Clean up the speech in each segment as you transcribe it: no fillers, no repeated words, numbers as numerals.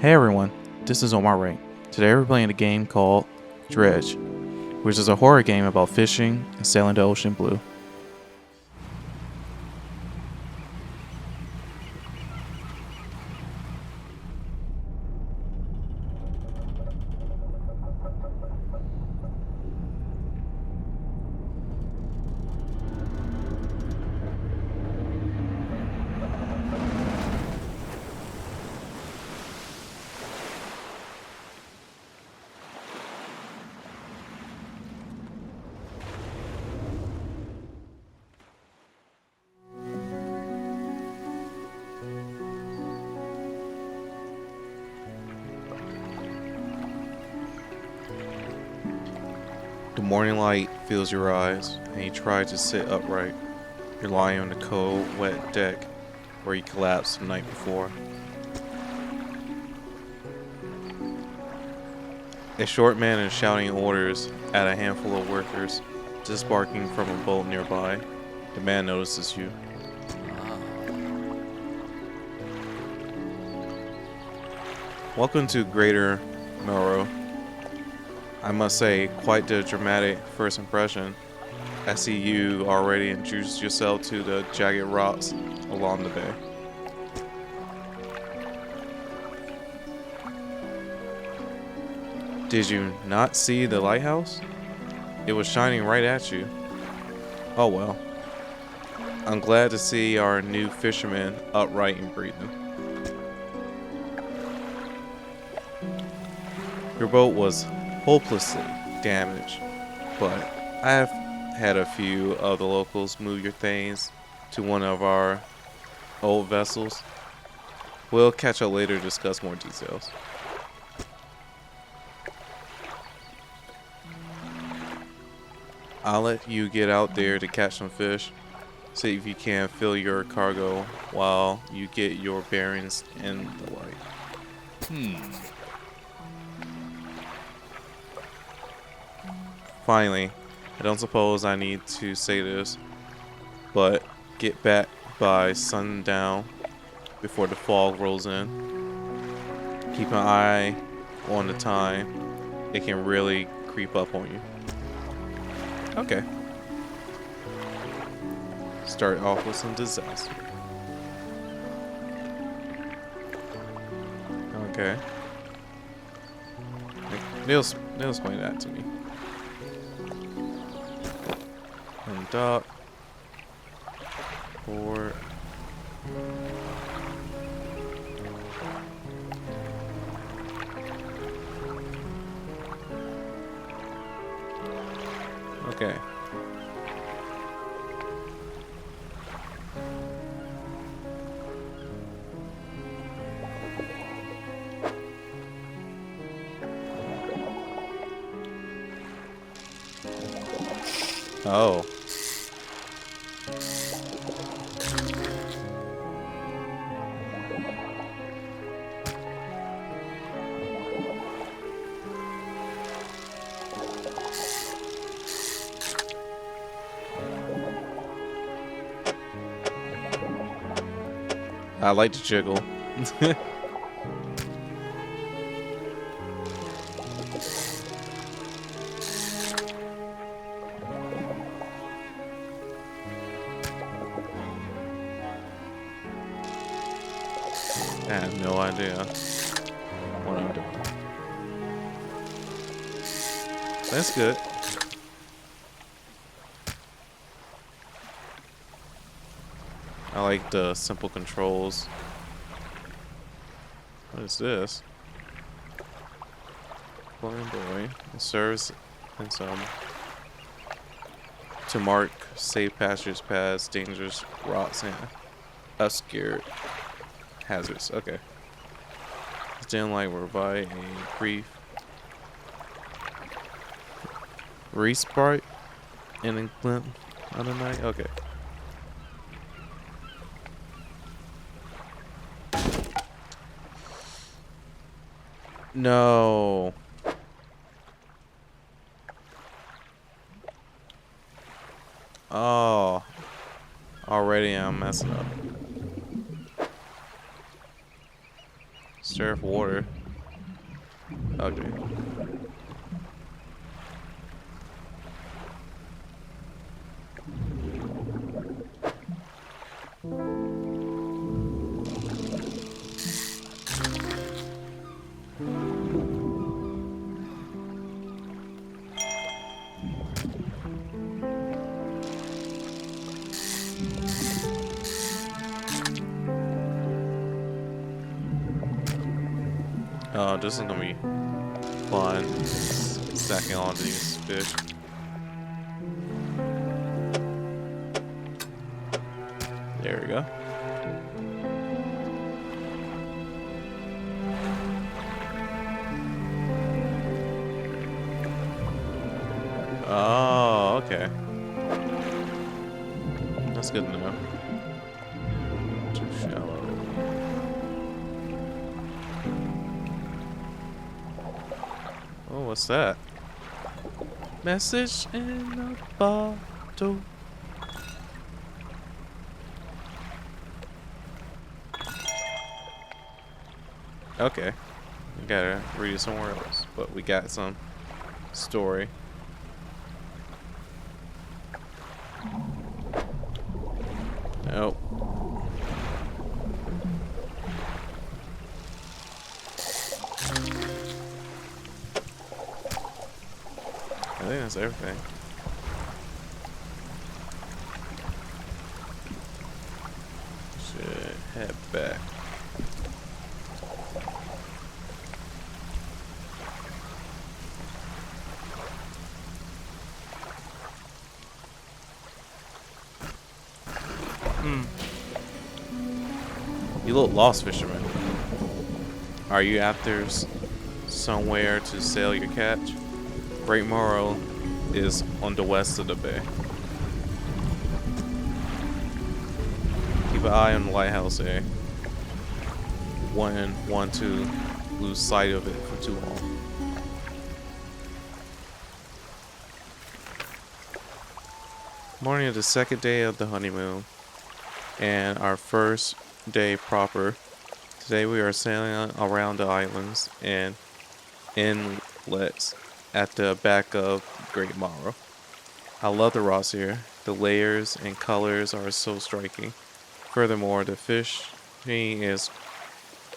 Hey everyone, this is Omar Wright. Today we're playing a game called Dredge, which is a horror game about fishing and sailing the ocean blue. The morning light fills your eyes, and you try to sit upright. You're lying on the cold, wet deck where you collapsed the night before. A short man is shouting orders at a handful of workers disembarking from a boat nearby. The man notices you. Welcome to Greater Melro. I must say, quite the dramatic first impression. I see you already introduced yourself to the jagged rocks along the bay. Did you not see the lighthouse? It was shining right at you. Oh well. I'm glad to see our new fisherman upright and breathing. Your boat was hopelessly damaged, but I have had a few of the locals move your things to one of our old vessels. We'll catch up later to discuss more details. I'll let you get out there to catch some fish. See if you can fill your cargo while you get your bearings in the light. Finally, I don't suppose I need to say this, but get back by sundown before the fog rolls in. Keep an eye on the time. It can really creep up on you. Okay. Start off with some disaster. Okay. They'll explain that to me. And dock. Port. Okay. Oh. I like to jiggle. I have no idea what I'm doing. That's good. I like the simple controls. What is this? Blind boy. It serves in some to mark safe passage paths, dangerous rocks, and obscure hazards. Okay. Stand like we're by a brief respite in a glint of the night. Okay. No. Oh. Already I'm messing up. Surf water. Okay. Oh, this is gonna be fun. Stacking all these fish. There we go. Oh, okay. That's good to know. Too shallow. Oh, what's that? Message in a bottle. Okay. We gotta read it somewhere else, but we got some story. Nope. I think that's everything. Should head back. You look lost, fisherman. Are you after somewhere to sail your catch? Great Morrow is on the west of the bay. Keep an eye on the lighthouse, eh? Wouldn't want to lose sight of it for too long. Morning of the second day of the honeymoon, and our first day proper. Today we are sailing around the islands and inlets at the back of Great Morrow. I love the rocks here. The layers and colors are so striking. Furthermore, the fishing is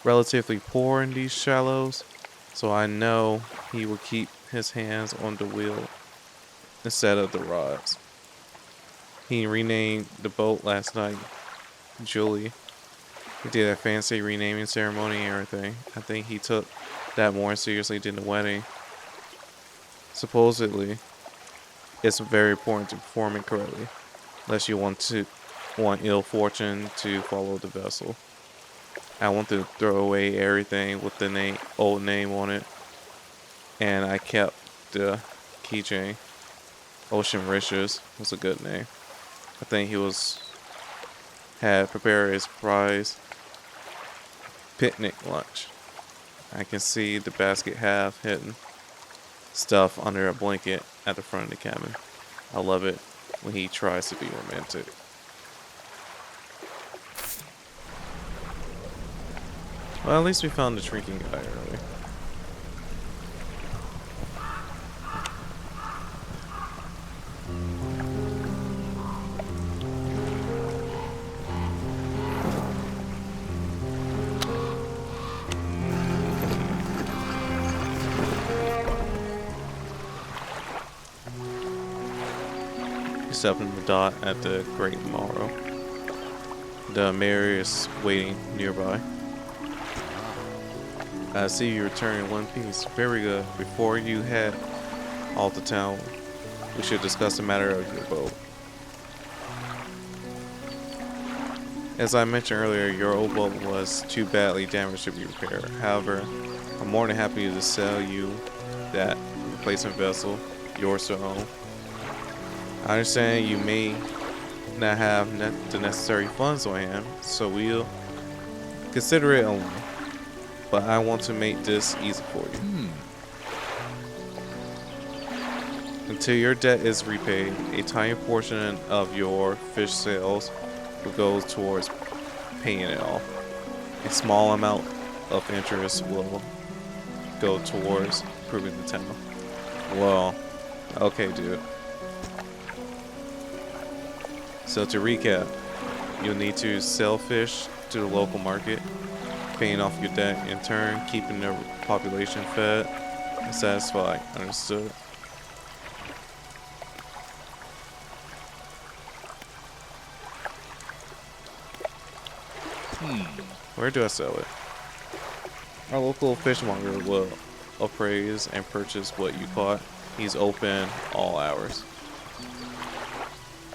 relatively poor in these shallows, so I know he will keep his hands on the wheel instead of the rods. He renamed the boat last night, Julie. He did a fancy renaming ceremony and everything. I think he took that more seriously than the wedding. Supposedly, it's very important to perform it correctly, unless you want ill fortune to follow the vessel. I want to throw away everything with the old name on it, and I kept the keychain. Ocean Riches was a good name. I think he had prepared his prize picnic lunch. I can see the basket half hidden stuff under a blanket at the front of the cabin. I love it when he tries to be romantic. Well, at least we found the drinking guy early. Up in the dock at the Great Morrow. The mayor is waiting nearby. I see you return in one piece. Very good. Before you head off to town, we should discuss the matter of your boat. As I mentioned earlier, your old boat was too badly damaged to be repaired. However, I'm more than happy to sell you that replacement vessel, yours to own. I understand you may not have the necessary funds on hand, so we'll consider it only. But I want to make this easy for you. Until your debt is repaid, a tiny portion of your fish sales will go towards paying it off. A small amount of interest will go towards improving the town. Well, okay, dude. So to recap, you'll need to sell fish to the local market, paying off your debt in turn, keeping the population fed and satisfied. Understood? Where do I sell it? Our local fishmonger will appraise and purchase what you caught. He's open all hours.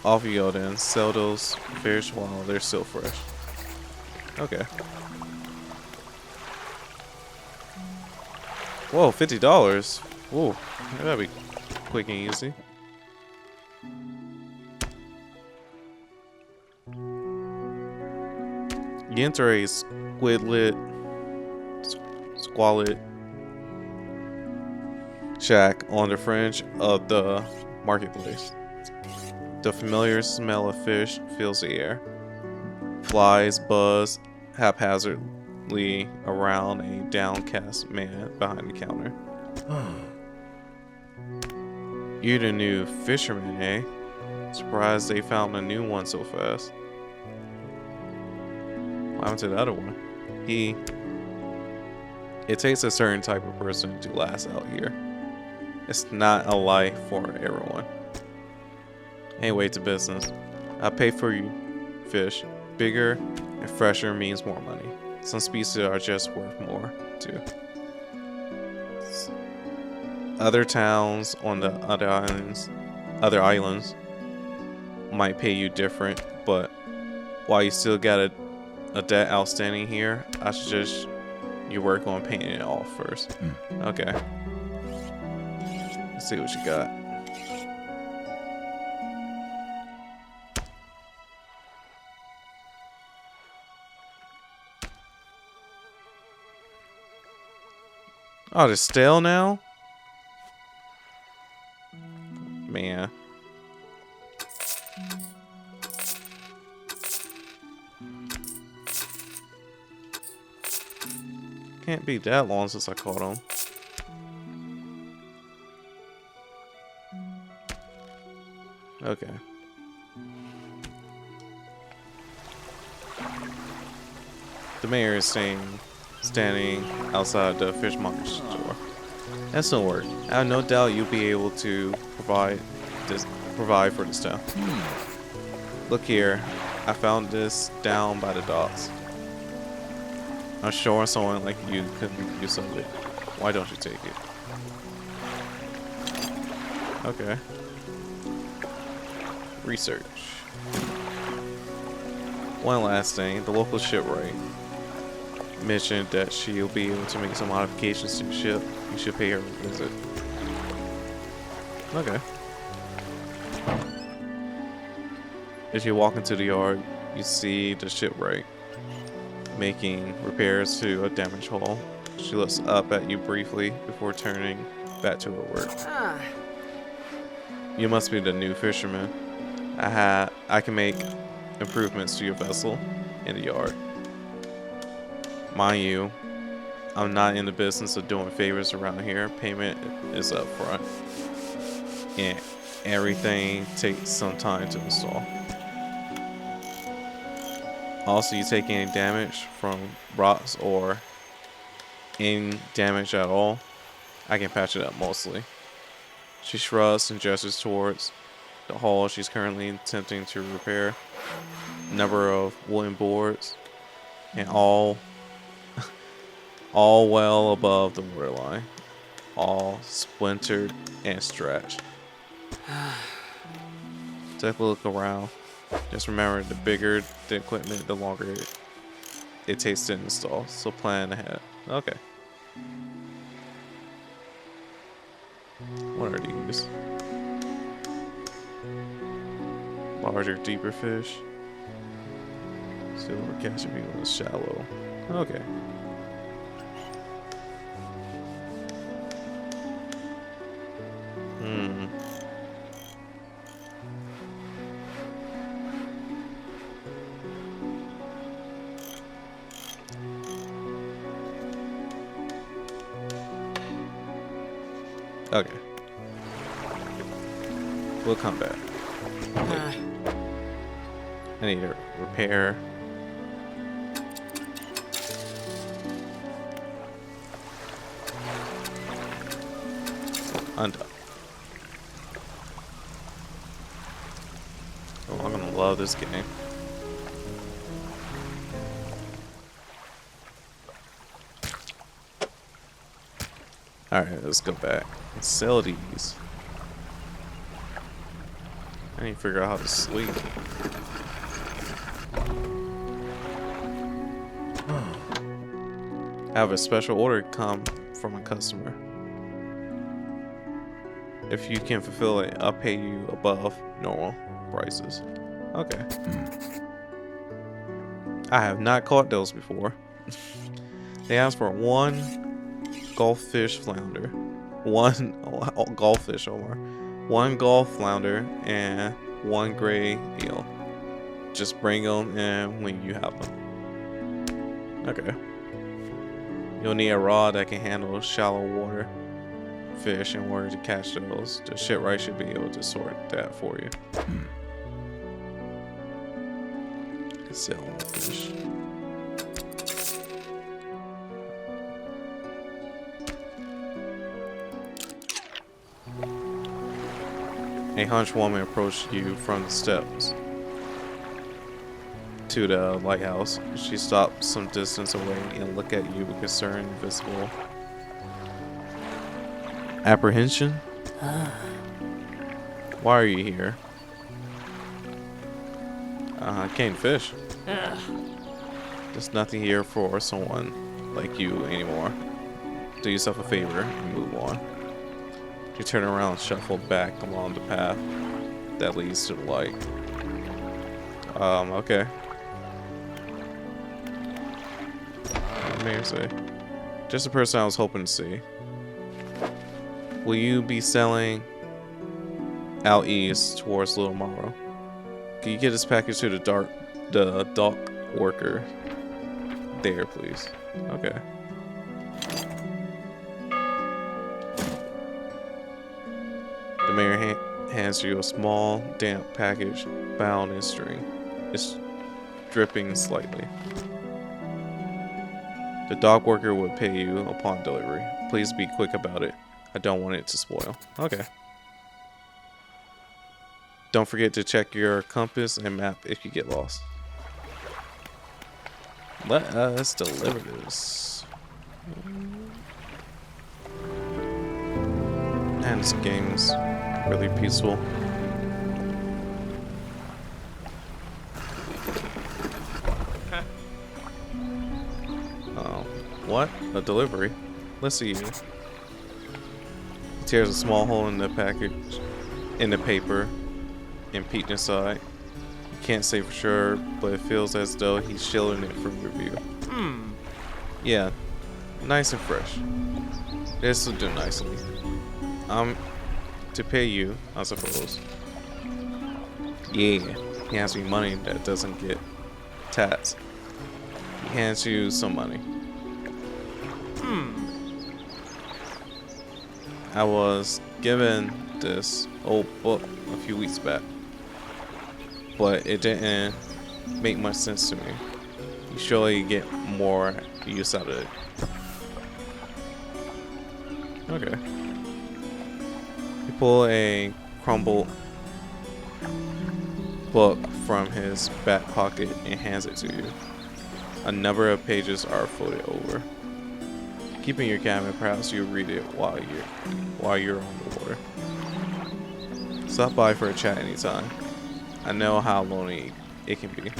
Off you go then. Sell those fish while they're still fresh. Okay. Whoa, $50. Whoa, that'd be quick and easy. You enter a squalid shack on the fringe of the marketplace. The familiar smell of fish fills the air. Flies buzz haphazardly around a downcast man behind the counter. You're the new fisherman, eh? Surprised they found a new one so fast. What happened to the other one? It takes a certain type of person to last out here. It's not a life for everyone. Anyway, to business. I pay for you fish. Bigger and fresher means more money. Some species are just worth more, too. Other towns on the other islands might pay you different, but while you still got a debt outstanding here, I suggest you work on paying it off first. Okay. Let's see what you got. Oh, they're stale now? Man. Can't be that long since I caught them. Okay. The mayor is standing outside the fishmonger's store. That's no work. I have no doubt you'll be able to provide for this town. Look here, I found this down by the docks. I'm sure someone like you could make use of it. Why don't you take it? Okay. Research. One last thing, the local shipwright mentioned that she'll be able to make some modifications to the ship. You should pay her a visit. Okay. As you walk into the yard, you see the shipwright making repairs to a damaged hull. She looks up at you briefly before turning back to her work. You must be the new fisherman. I can make improvements to your vessel in the yard. Mind you, I'm not in the business of doing favors around here. Payment is up front. And everything takes some time to install. Also, you take any damage from rocks or any damage at all, I can patch it up mostly. She shrugs and gestures towards the hull she's currently attempting to repair. Number of wooden boards and all well above the waterline, all splintered and stretched. Take a look around. Just remember, the bigger the equipment, the longer it takes to install. So plan ahead. Okay. What are these? Larger, deeper fish. Silver catching me when it's shallow. Okay. Okay. We'll come back. I need to repair. Undone. Oh, I'm gonna love this game. Alright, let's go back and sell these. I need to figure out how to sleep. I have a special order come from a customer. If you can fulfill it, I'll pay you above normal prices. Okay. I have not caught those before. They asked for 1 goldfish flounder, 1 goldfish, Omar, 1 gulf flounder, and 1 gray eel. Just bring them in when you have them. Okay. You'll need a rod that can handle shallow water fish in order to catch those. The shipwright should be able to sort that for you. Sell the fish. A hunched woman approached you from the steps to the lighthouse. She stopped some distance away and looked at you with concern and visible apprehension. Why are you here? I came to fish. There's nothing here for someone like you anymore. Do yourself a favor and move on. You turn around and shuffle back along the path that leads to the light. Okay. What may I say? Just the person I was hoping to see. Will you be selling out east towards Little Morrow? Can you get this package to the dock worker there, please? Okay. The mayor hands you a small, damp package bound in string. It's dripping slightly. The dock worker will pay you upon delivery. Please be quick about it. I don't want it to spoil. Okay. Don't forget to check your compass and map if you get lost. Let us deliver this. Man, this game's really peaceful. What? A delivery? Let's see. He tears a small hole in the package, in the paper, and peeked inside. You can't say for sure, but it feels as though he's shielding it from your view. Yeah, nice and fresh. This will do nicely. To pay you, I suppose. Yeah, he hands me money that doesn't get taxed. He hands you some money. I was given this old book a few weeks back, but it didn't make much sense to me. You surely get more use out of it. Okay. He pulled a crumbled book from his back pocket and hands it to you. A number of pages are folded over. Keep in your cabin, perhaps you'll read it while you're on the water. Stop by for a chat anytime. I know how lonely it can be.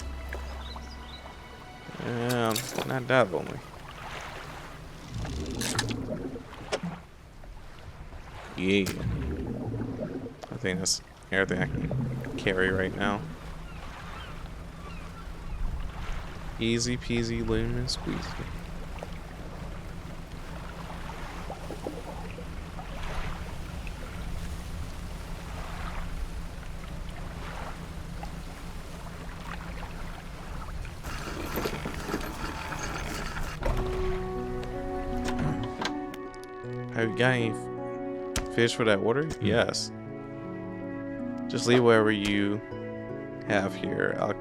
Not that lonely. Yeah. I think that's everything I can carry right now. Easy peasy lemon squeezy. Have you got any fish for that order? Yes. Just leave whatever you have here. I'll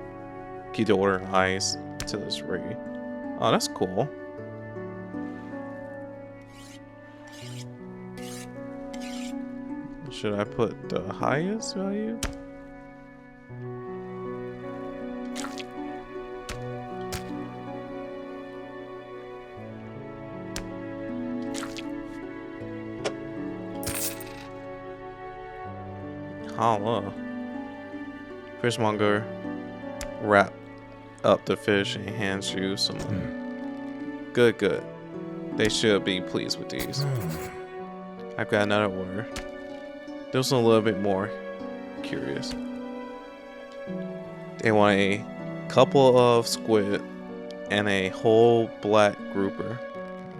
keep the order on ice until it's ready. Oh, that's cool. Should I put the highest value? Holla. Fishmonger wrap up the fish and hands you some money. Good, good. They should be pleased with these. I've got another order. There's a little bit more curious. They want a couple of squid and a whole black grouper.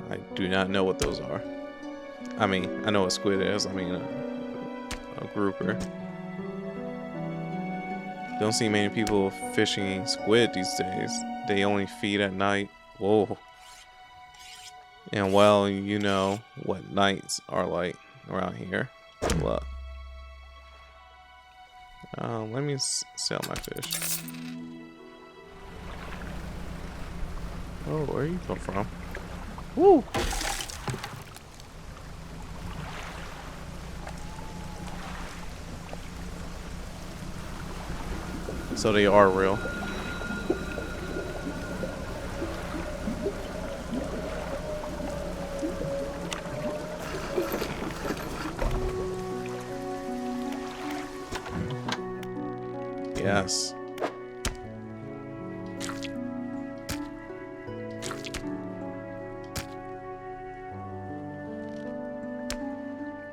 I do not know what those are. I mean, I know what squid is. I mean, a grouper. Don't see many people fishing squid these days. They only feed at night. Whoa. And well, you know what nights are like around here. Look. Let me sell my fish. Oh, where you come from? Woo! So they are real. Yes.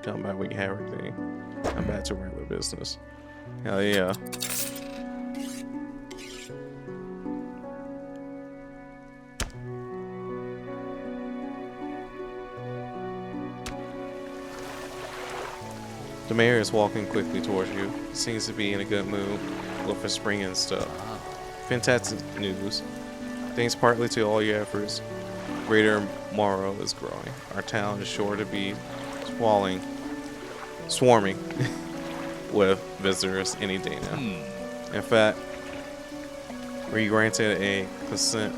Come back, we can have everything. I'm back to regular business. Hell yeah. The mayor is walking quickly towards you. He seems to be in a good mood with a spring and stuff. Fantastic news. Thanks partly to all your efforts, Greater Morrow is growing. Our town is sure to be swarming with visitors any day now. In fact, we granted a consent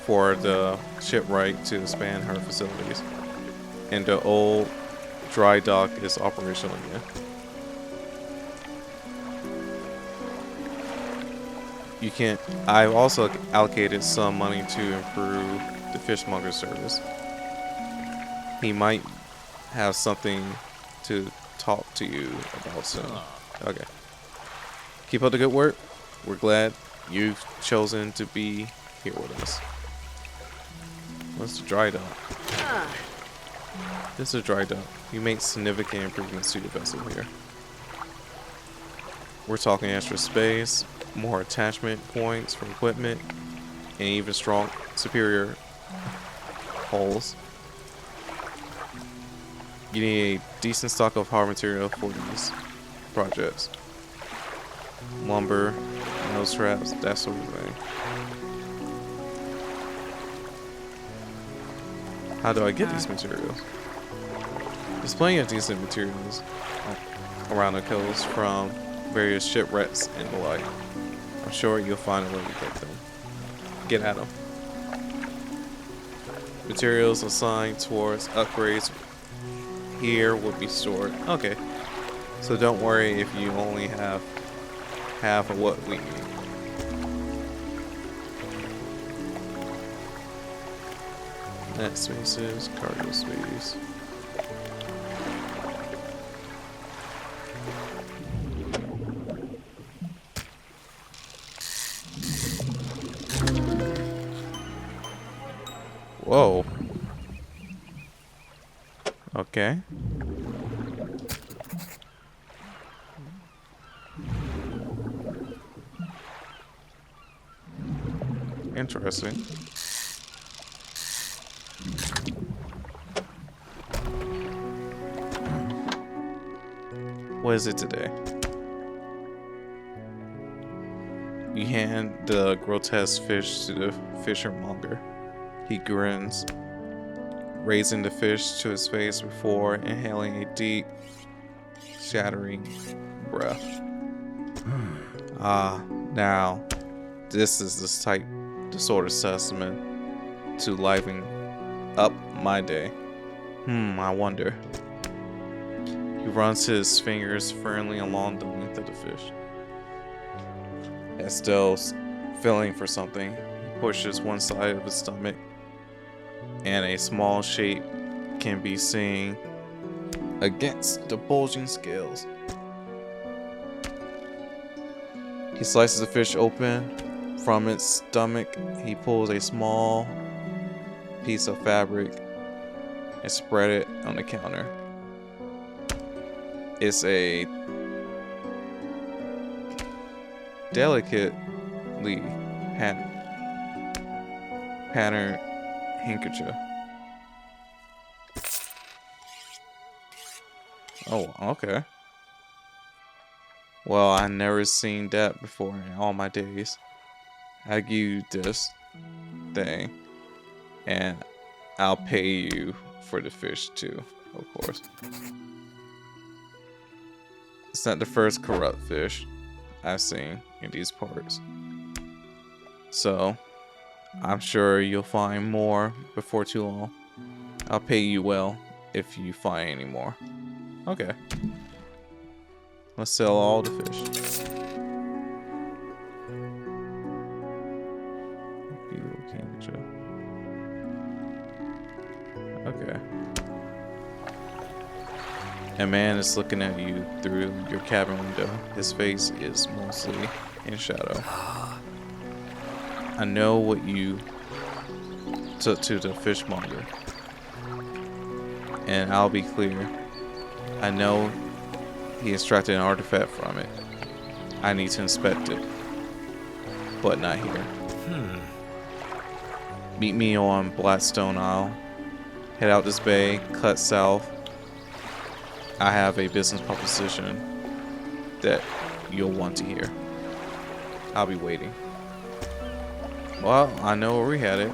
for the shipwright to expand her facilities, and the old dry dock is operational again. I've also allocated some money to improve the fishmonger service. He might have something to talk to you about soon. Okay. Keep up the good work. We're glad you've chosen to be here with us. What's the dry dock? This is a dry dock. You make significant improvements to your vessel here. We're talking extra space, more attachment points for equipment, and even superior hulls. You need a decent stock of hard material for these projects. Lumber, nose straps, that sort of thing. How do I get these materials? There's plenty of decent materials around the coast from various shipwrecks and the like. I'm sure you'll find a way to get them. Get at them. Materials assigned towards upgrades here will be stored. Okay. So don't worry if you only have half of what we need. Net spaces, cargo space. Whoa. Okay. Interesting. What is it today? You hand the grotesque fish to the fishermonger. He grins. raising the fish to his face before inhaling a deep, shattering breath. Now, this is the sort of testament to livening up my day. I wonder. He runs his fingers firmly along the length of the fish. As still feeling for something, he pushes one side of his stomach, and a small shape can be seen against the bulging scales. He slices the fish open. From its stomach, he pulls a small piece of fabric and spread it on the counter. It's a delicately patterned handkerchief. Oh, okay. Well, I never seen that before in all my days. I give you this thing, and I'll pay you for the fish too, of course. It's not the first corrupt fish I've seen in these parts, so I'm sure you'll find more before too long. I'll pay you well if you find any more. Okay. Let's sell all the fish. Okay. A man is looking at you through your cabin window. His face is mostly in shadow. I know what you took to the fishmonger, and I'll be clear. I know he extracted an artifact from it. I need to inspect it, but not here. Meet me on Blackstone Isle. Head out this bay, cut south. I have a business proposition that you'll want to hear. I'll be waiting. Well, I know where we headed.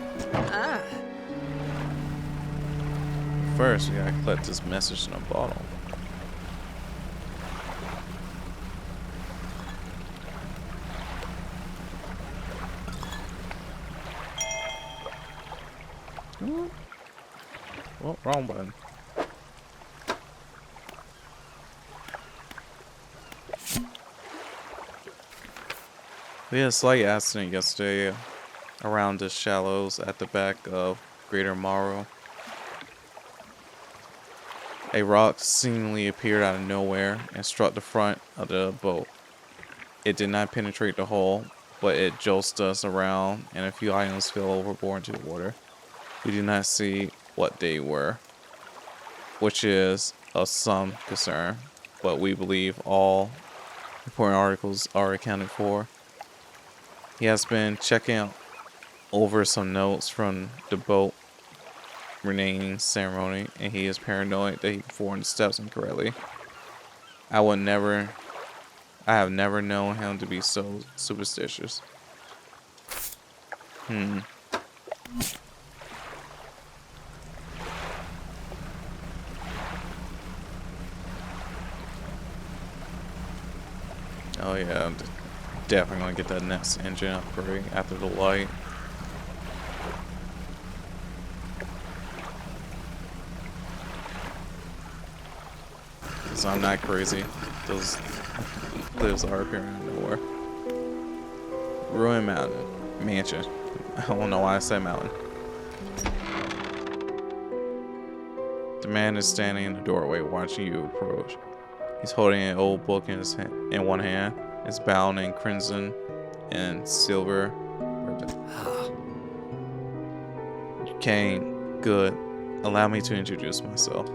First, we gotta collect this message in a bottle. Oh, wrong button. We had a slight accident yesterday around the shallows at the back of Greater Morrow. A rock seemingly appeared out of nowhere and struck the front of the boat. It did not penetrate the hull, but it jolted us around and a few items fell overboard into the water. We do not see what they were, which is of some concern, but we believe all important articles are accounted for. He has been checking over some notes from the boat renaming ceremony, and he is paranoid that he performed the steps incorrectly. I have never known him to be so superstitious. Oh yeah, I'm definitely gonna get that next engine upgrade after the light. Cause I'm not crazy. Those cliffs are appearing out of nowhere. Ruin Mountain. Mansion. I don't know why I said mountain. The man is standing in the doorway watching you approach. He's holding an old book in one hand. It's bound in crimson and silver ribbon. You came. Good. Allow me to introduce myself.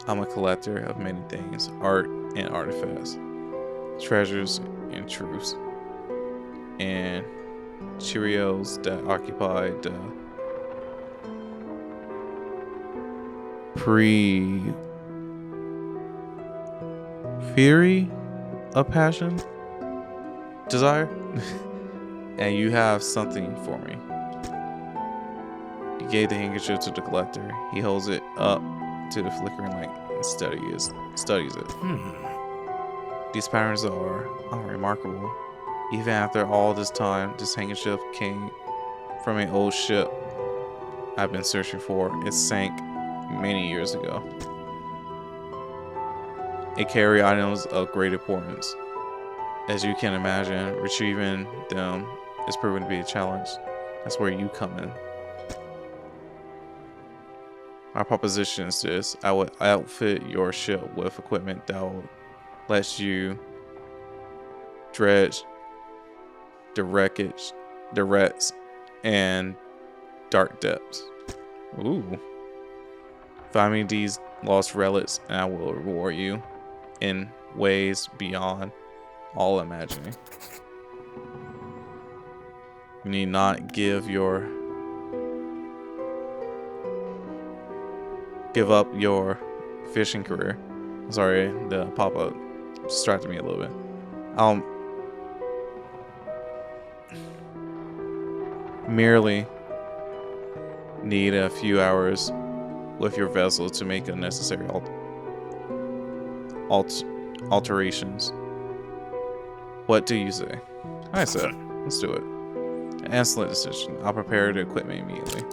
I'm a collector of many things, art and artifacts, treasures and truths, and Cheerios that occupy the periphery of passion, desire, and you have something for me. You gave the handkerchief to the collector. He holds it up to the flickering light and studies it. These patterns are unremarkable. Even after all this time, this handkerchief came from an old ship I've been searching for. It sank many years ago. It carried items of great importance. As you can imagine, retrieving them is proving to be a challenge. That's where you come in. My proposition is this: I would outfit your ship with equipment that will let you dredge the wreckage, the wrecks, and dark depths. Ooh. Find me these lost relics and I will reward you in ways beyond all imagining. You need not give up your fishing career. Sorry, the pop-up distracted me a little bit. Merely need a few hours with your vessel to make unnecessary alterations. What do you say? I said, let's do it. An excellent decision. I'll prepare the equipment immediately.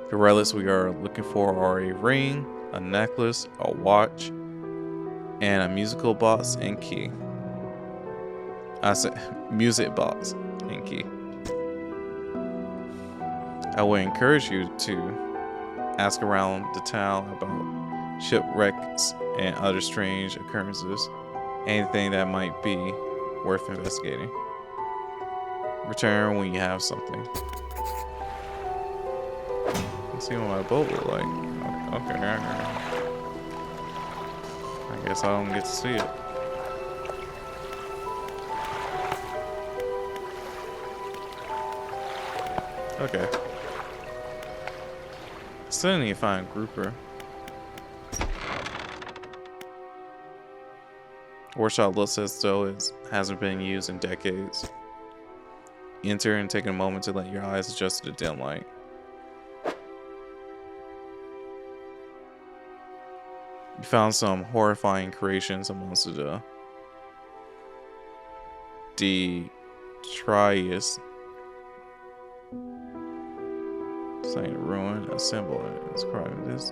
The relics we are looking for are a ring, a necklace, a watch, and a musical box and key. I said music box and key. I would encourage you to ask around the town about shipwrecks and other strange occurrences. Anything that might be worth investigating. Return when you have something. Let's see what my boat look like. Okay. I guess I don't get to see it. Okay. Still need to find a grouper. Workshop looks as though it hasn't been used in decades. Enter and take a moment to let your eyes adjust to the dim light. You found some horrifying creations amongst the detritus. Saying ruin, a symbol, and describing this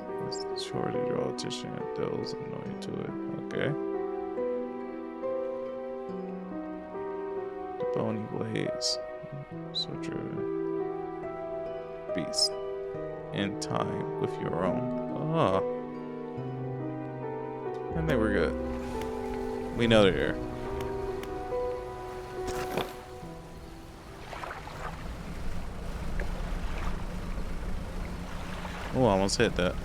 is sure to draw attention at those annoying to it. Okay. The bony blades, so driven. Beast in time with your own. Ah. I think we're good. We know they're here. Oh, I almost hit that.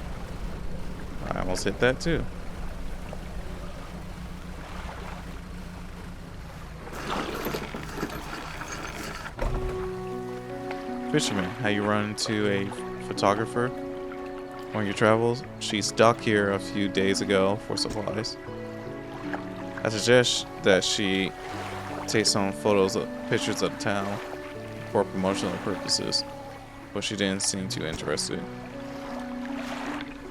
I almost hit that too. Fisherman, how you run into a photographer on your travels? She stuck here a few days ago for supplies. I suggest that she take some pictures of the town for promotional purposes, but she didn't seem too interested.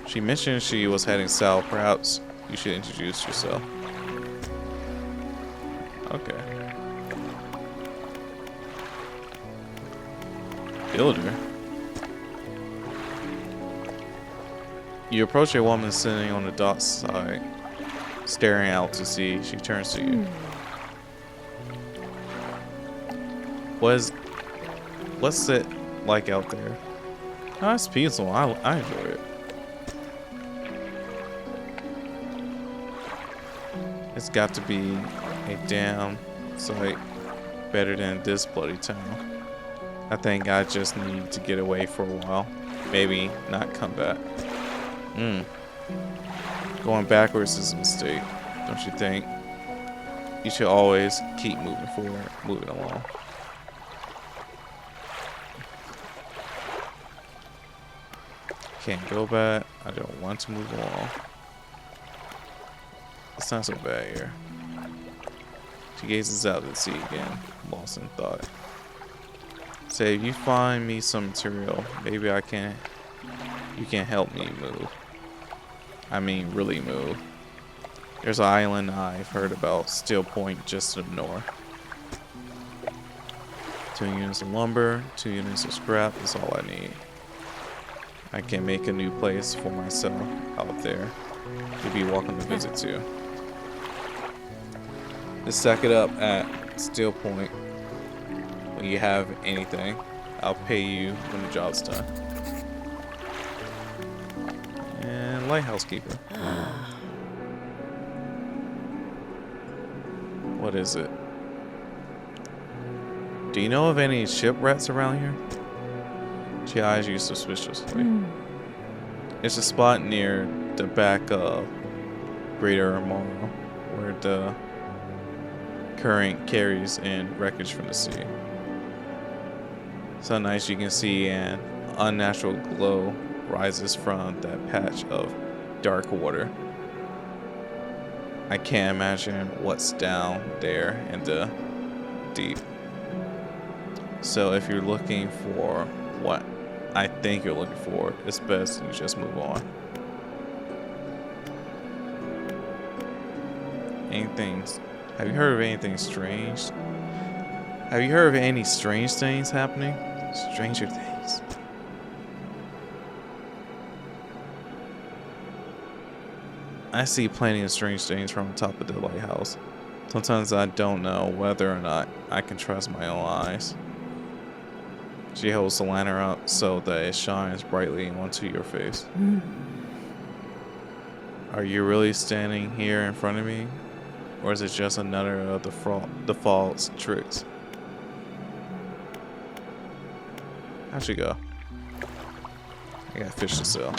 She mentioned she was heading south. Perhaps you should introduce yourself. Okay. Builder. You approach a woman sitting on the dock side, staring out to sea. She turns to you. What's it like out there? Oh, it's peaceful. I enjoy it. It's got to be a damn sight better than this bloody town. I think I just need to get away for a while. Maybe not come back. Going backwards is a mistake, don't you think? You should always keep moving forward, moving along. Can't go back. I don't want to move along. It's not so bad here. She gazes out at sea again, lost in thought. Say, if you find me some material, maybe you can help me move. I mean, really move. There's an island I've heard about, Steel Point, just to the north. 2 units of lumber, 2 units of scrap is all I need. I can make a new place for myself out there. You'd be welcome to visit too. Just stack it up at Steel Point. When you have anything, I'll pay you when the job's done. And lighthouse keeper. What is it? Do you know of any shipwrecks around here? She eyes you suspiciously. It's a spot near the back of Greater Omar, where the current carries in wreckage from the sea. Some nights you can see an unnatural glow rises from that patch of dark water. I can't imagine what's down there in the deep. So if you're looking for what I think you're looking for, it's best you just move on. Have you heard of anything strange? Have you heard of any strange things happening? Stranger things. I see plenty of strange things from the top of the lighthouse. Sometimes I don't know whether or not I can trust my own eyes. She holds the lantern up so that it shines brightly onto your face. Are you really standing here in front of me? Or is it just another of the fall's tricks? How'd you go? I got fish to sell.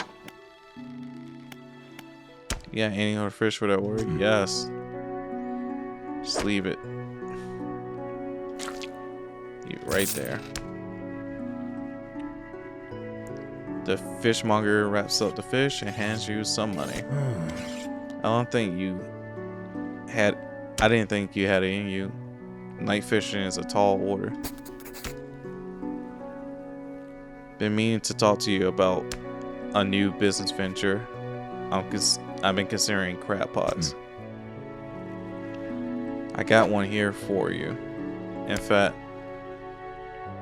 You got any other fish for that word? Yes. Just leave it. You right there. The fishmonger wraps up the fish and hands you some money. I didn't think you had it in you. Night fishing is a tall order. Been meaning to talk to you about a new business venture. I've been considering crab pots. I got one here for you. In fact,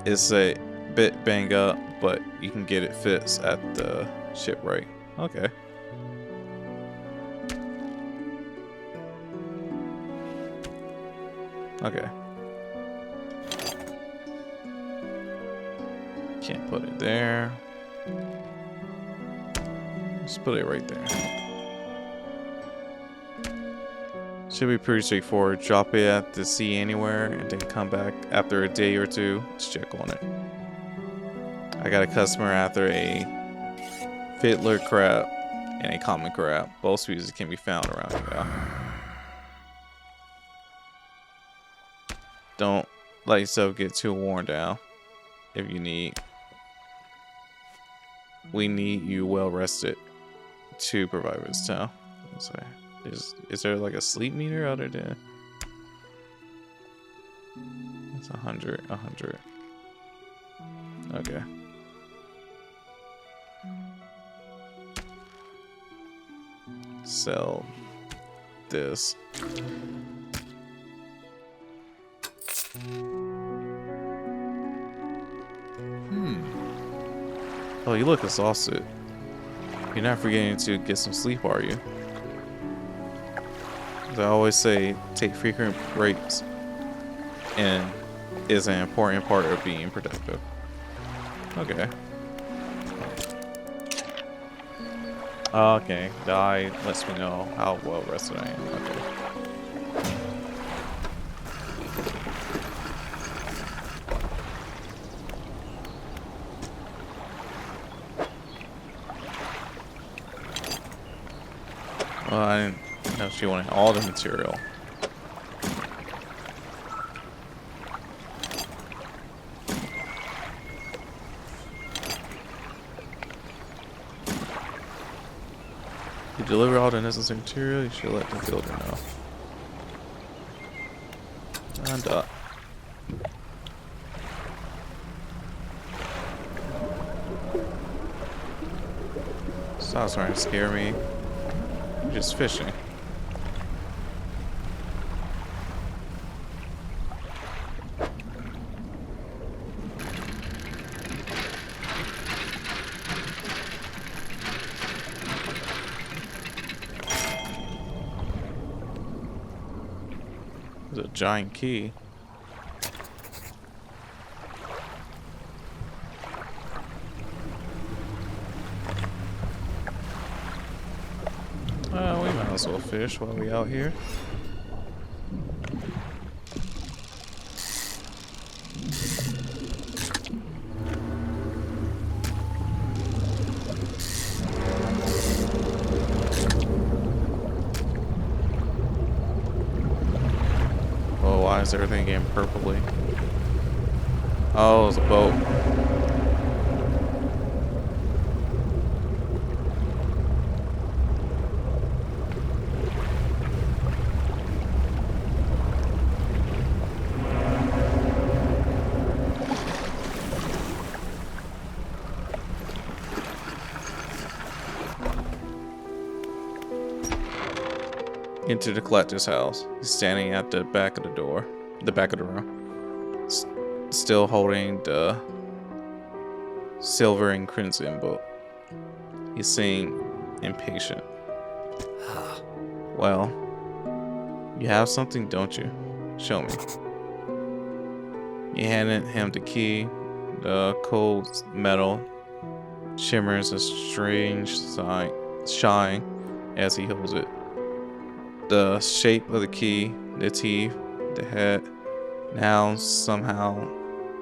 it's a bit banged up, but you can get it fixed at the shipwright. Okay. Okay. Can't put it there. Just put it right there. Should be pretty straightforward. Drop it at the sea anywhere and then come back after a day or two to check on it. I got a customer after a fiddler crab and a common crab. Both species can be found around here. Don't let yourself get too worn down if you need. We need you well rested to provide for this town. Is there like a sleep meter other than? It's 100. Okay. Sell this. Oh, you look exhausted. You're not forgetting to get some sleep, are you? As I always say, take frequent breaks and is an important part of being productive. Okay. Okay, the eye lets me know how well rested I am. Okay. Well, I didn't know she wanted all the material. You deliver all the necessary material, you should let the builder know. up. Stop trying to scare me. I'm just fishing. There's a giant key. We might as well fish while we out here. Oh, why is everything getting purpley? Oh, it's a boat. Into the collector's house. He's standing at the back of the door. The back of the room. Still holding the silver and crimson book. He seemed impatient. Well, you have something, don't you? Show me. He handed him the key. The cold metal shimmers a strange shine as he holds it. The shape of the key, the teeth, the head, now somehow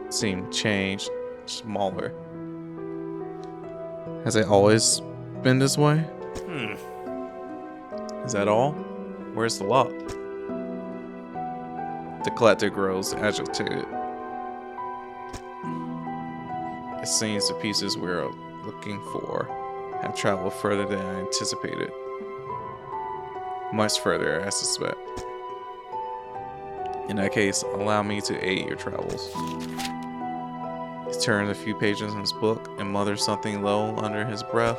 seem changed, smaller. Has it always been this way? Is that all? Where's the lock? The collector grows agitated. It seems the pieces we're looking for have traveled further than I anticipated. Much further, I suspect. In that case, allow me to aid your travels. He turns a few pages in his book and mutters something low under his breath.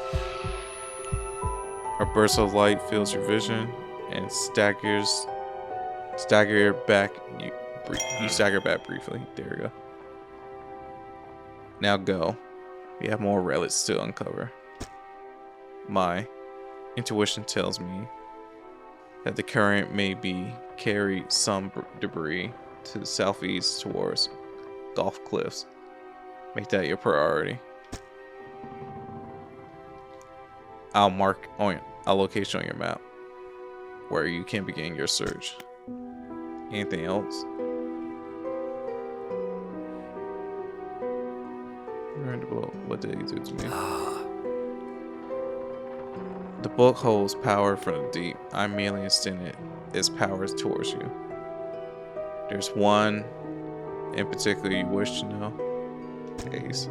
A burst of light fills your vision and stagger back. You stagger back briefly. There you go. Now go. We have more relics to uncover. My intuition tells me that the current may be carried some debris to the southeast towards Gulf Cliffs. Make that your priority. I'll mark on a location on your map where you can begin your search. Anything else? What did he do to me? The book holds power from the deep. I merely extended its powers towards you. There's one in particular you wish to know. Haze.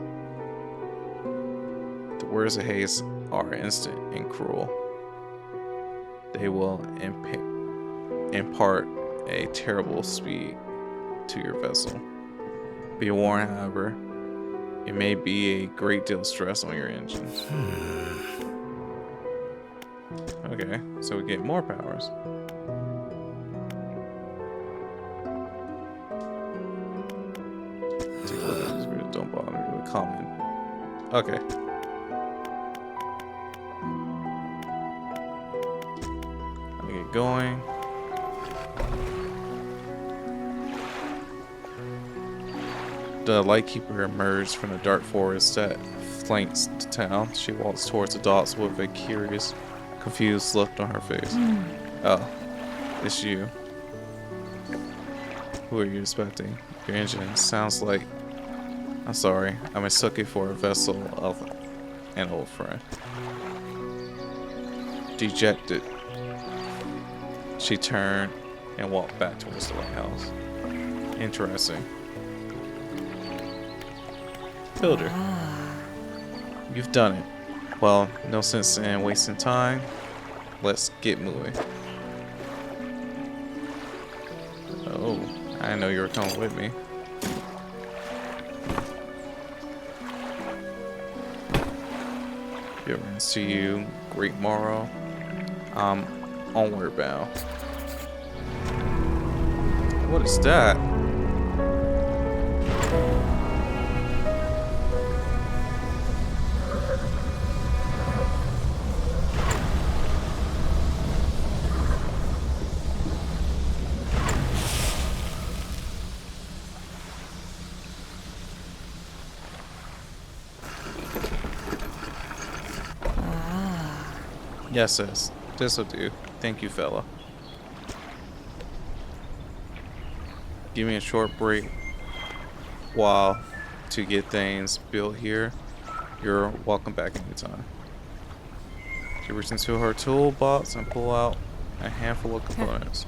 The words of Haze are instant and cruel. They will impart a terrible speed to your vessel. Be warned, however, it may be a great deal of stress on your engine. Okay, so we get more powers. Take a look at this video. Don't bother with comment. Okay. Let me get going. The lightkeeper emerged from the dark forest that flanks the town. She walks towards the docks with a curious, confused look on her face. Oh, it's you. Who are you expecting? Your engine sounds like... I'm sorry, I mistook it for a vessel of an old friend. Dejected, she turned and walked back towards the lighthouse. Interesting. Builder, you've done it. Well, no sense in wasting time. Let's get moving. Oh, I I know you were coming with me. Good riddance to you, Great Morrow. Onward bound. What is that? Yes, sis. This'll do. Thank you, fella. Give me a short break while to get things built here. You're welcome back anytime. She reaches into her toolbox and pull out a handful of components.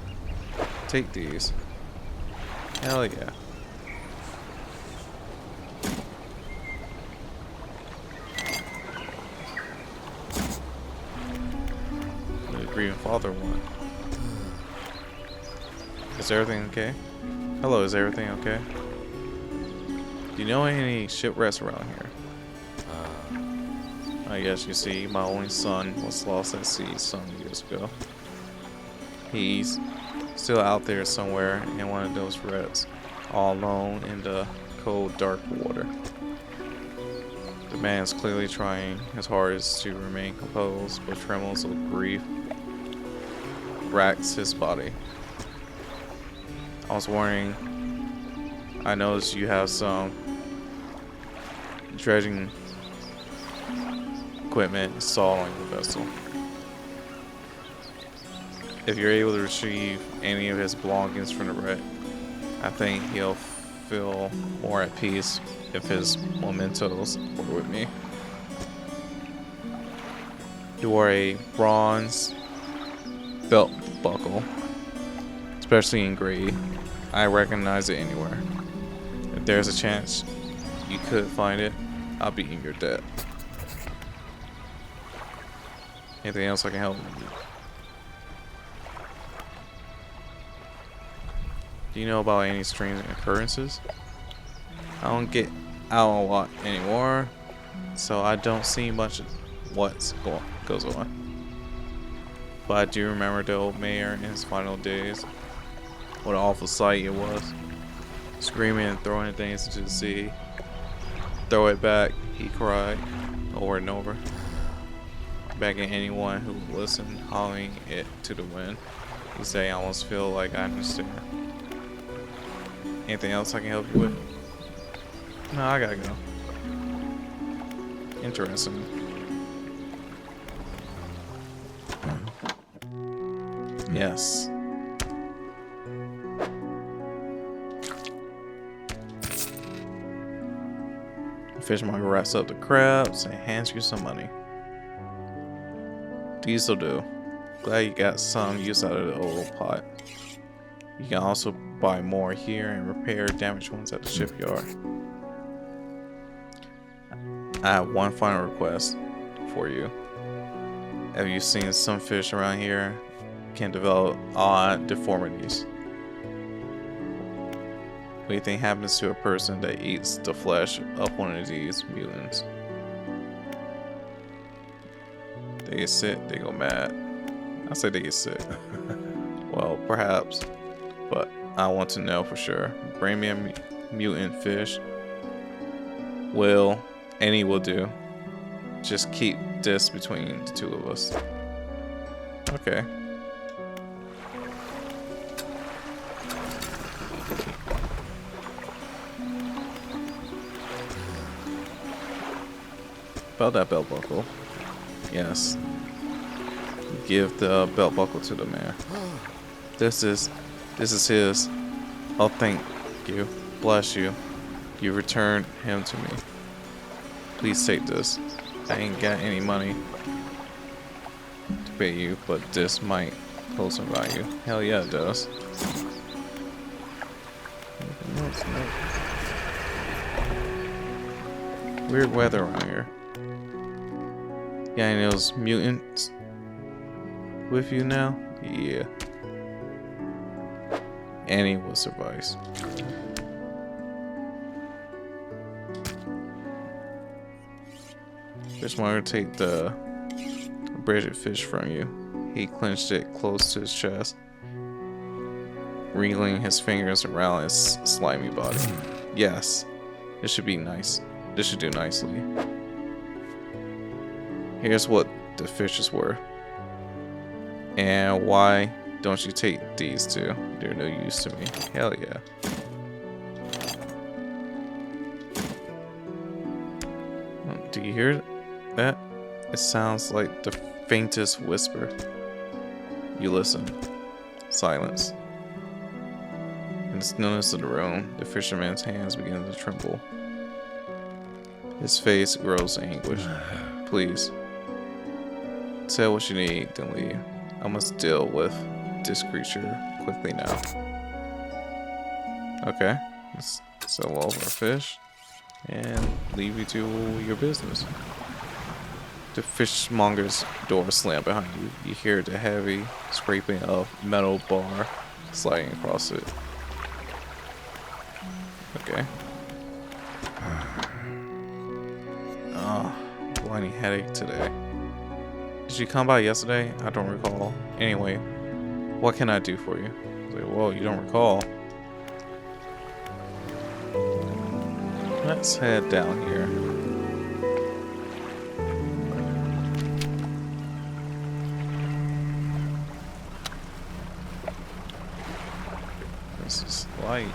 Take these. Hell yeah. The grieving father one. Is everything okay? Hello, is everything okay? Do you know any shipwrecks around here? I guess you see, my only son was lost at sea some years ago. He's still out there somewhere in one of those wrecks, all alone in the cold, dark water. The man is clearly trying his hardest to remain composed, but tremors of grief racks his body. I was wondering, I noticed you have some dredging equipment installed on your vessel. If you're able to retrieve any of his belongings from the wreck, I think he'll feel more at peace if his mementos were with me. You wore a bronze belt buckle, especially in gray. I recognize it anywhere. If there's a chance you could find it, I'll be in your debt. Anything else I can help you? Do you know about any strange occurrences? I don't get out a lot anymore, so I don't see much of what goes on. But I do remember the old mayor in his final days. What an awful sight it was. Screaming and throwing things into the sea. Throw it back, he cried, over and over. Begging anyone who would listen, hollering it to the wind. He said, I almost feel like I understand. Anything else I can help you with? No, I gotta go. Interesting. Yes. Fishmonger wraps up the crabs and hands you some money. Diesel do. Glad you got some use out of the old pot. You can also buy more here and repair damaged ones at the shipyard. I have one final request for you. Have you seen some fish around here can develop odd deformities? What do you think happens to a person that eats the flesh of one of these mutants? They get sick, they go mad. I say they get sick. Well, perhaps, but I want to know for sure. Bring me a mutant fish. Will, any will do. Just keep this between the two of us. Okay. About that belt buckle. Yes. Give the belt buckle to the man. This is his. Oh, thank you. Bless you. You returned him to me. Please take this. I ain't got any money to pay you, but this might hold some value. Hell yeah, it does. Weird weather around here. Got any of those mutants with you now? Yeah. any was advice. Fishmonger take the braided fish from you. He clenched it close to his chest, wriggling his fingers around its slimy body. Yes, this should be nice. This should do nicely. Here's what the fish is worth. And why don't you take these two? They're no use to me. Hell yeah. Do you hear that? It sounds like the faintest whisper. You listen. Silence. In the stillness of the room, the fisherman's hands begin to tremble. His face grows anguished. Please. Tell what you need, then leave. I must deal with this creature quickly now. Okay. Let's sell all of our fish and leave you to your business. The fishmonger's door slammed behind you. You hear the heavy scraping of metal bar sliding across it. Okay. Oh, blinding headache today. Did you come by yesterday? I don't recall. Anyway, what can I do for you? I was like, whoa, you don't recall? Let's head down here. This is light.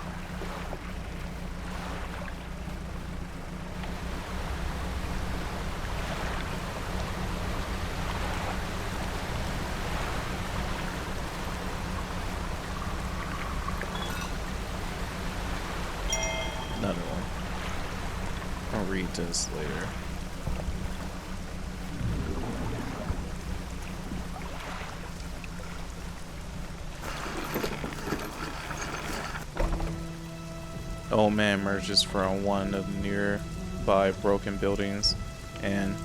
Another one. I'll read this later. Old man emerges from one of the nearby broken buildings and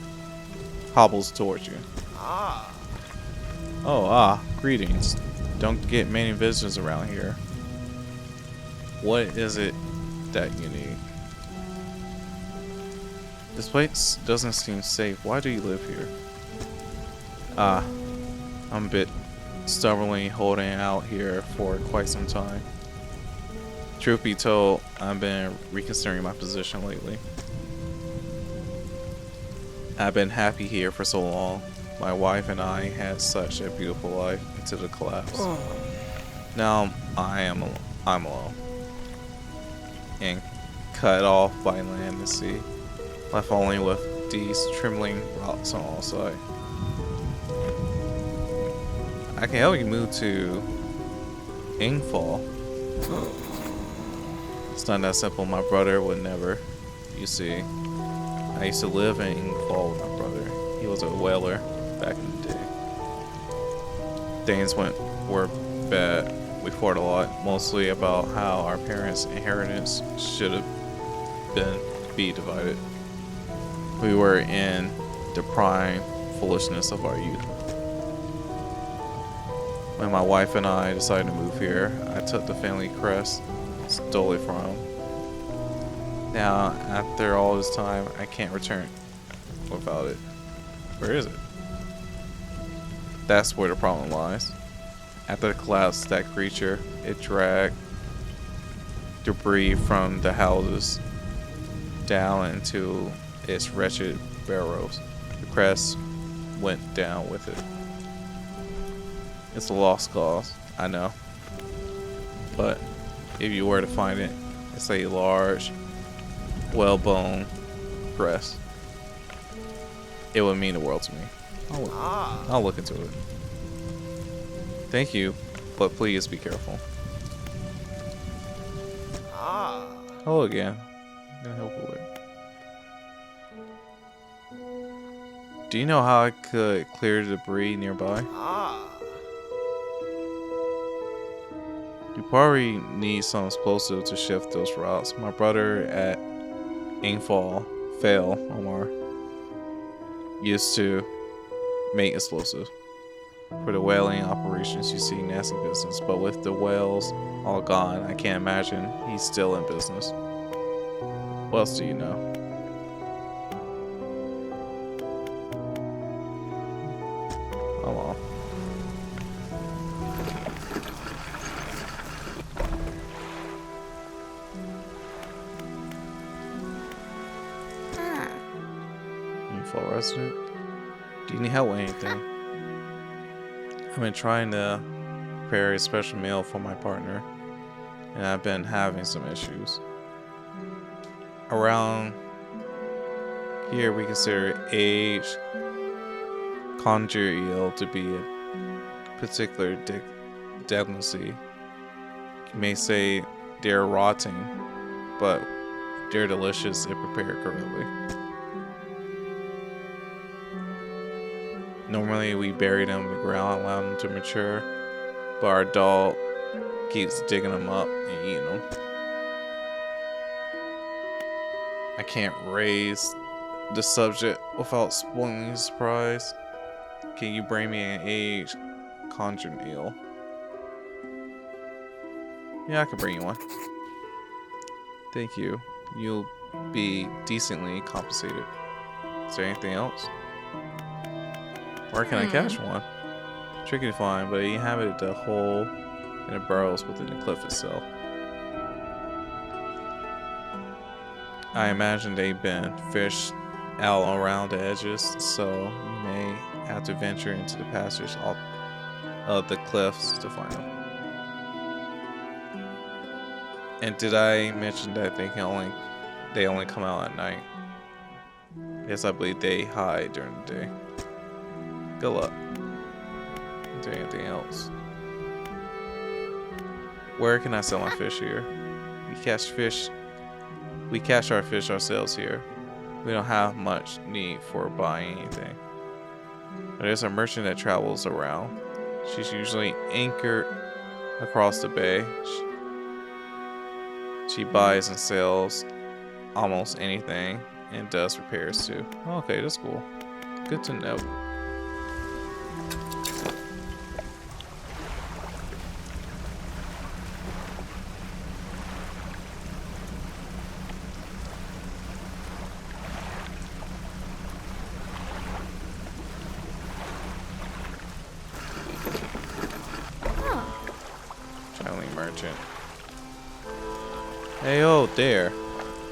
hobbles towards you. Greetings. Don't get many visitors around here. What is it that you need? This place doesn't seem safe. Why do you live here? I'm a bit stubbornly holding out here for quite some time. Truth be told, I've been reconsidering my position lately. I've been happy here for so long. My wife and I had such a beautiful life until the collapse. Now I'm alone. And cut off by land and sea. Left only with these trembling rocks on all sides. I can help you move to Ingfall. It's not that simple. My brother would never. You see, I used to live in Ingfall with my brother. He was a whaler back in the day. Things were bad. We fought a lot, mostly about how our parents' inheritance should have be divided. We were in the prime foolishness of our youth. When my wife and I decided to move here, I took the family crest, stole it from him. Now, after all this time, I can't return without it. Where is it? That's where the problem lies. After the collapse of that creature, it dragged debris from the houses down into its wretched barrows. The crest went down with it. It's a lost cause, I know. But if you were to find it, it's a large, well-boned crest. It would mean the world to me. I'll look into it. Thank you, but please be careful. Hello again. I'm gonna help you with. Do you know how I could clear the debris nearby? You probably need some explosive to shift those routes. My brother at Ingfall, Omar, used to make explosives. For the whaling operations, you see nasty business, but with the whales all gone, I can't imagine he's still in business. What else do you know? Come on. Info resident. Do you need help with anything? I've been trying to prepare a special meal for my partner, and I've been having some issues. Around here, we consider aged conger eel to be a particular delicacy. You may say they're rotting, but they're delicious if prepared correctly. Normally, we bury them in the ground, allow them to mature, but our dog keeps digging them up and eating them. I can't raise the subject without spoiling the surprise. Can you bring me an aged conjured eel? Yeah, I can bring you one. Thank you. You'll be decently compensated. Is there anything else? Where can I catch one? Tricky to find, but he inhabited the hole in the burrows within the cliff itself. I imagine they've been fished out around the edges, so you may have to venture into the passage of the cliffs to find them. And did I mention that they only come out at night? Yes, I believe they hide during the day. Good luck. Is there anything else? Where can I sell my fish here? We catch our fish ourselves here. We don't have much need for buying anything. But there's a merchant that travels around. She's usually anchored across the bay. She buys and sells almost anything and does repairs too. Okay, that's cool. Good to know. Merchant. Hey, oh, there.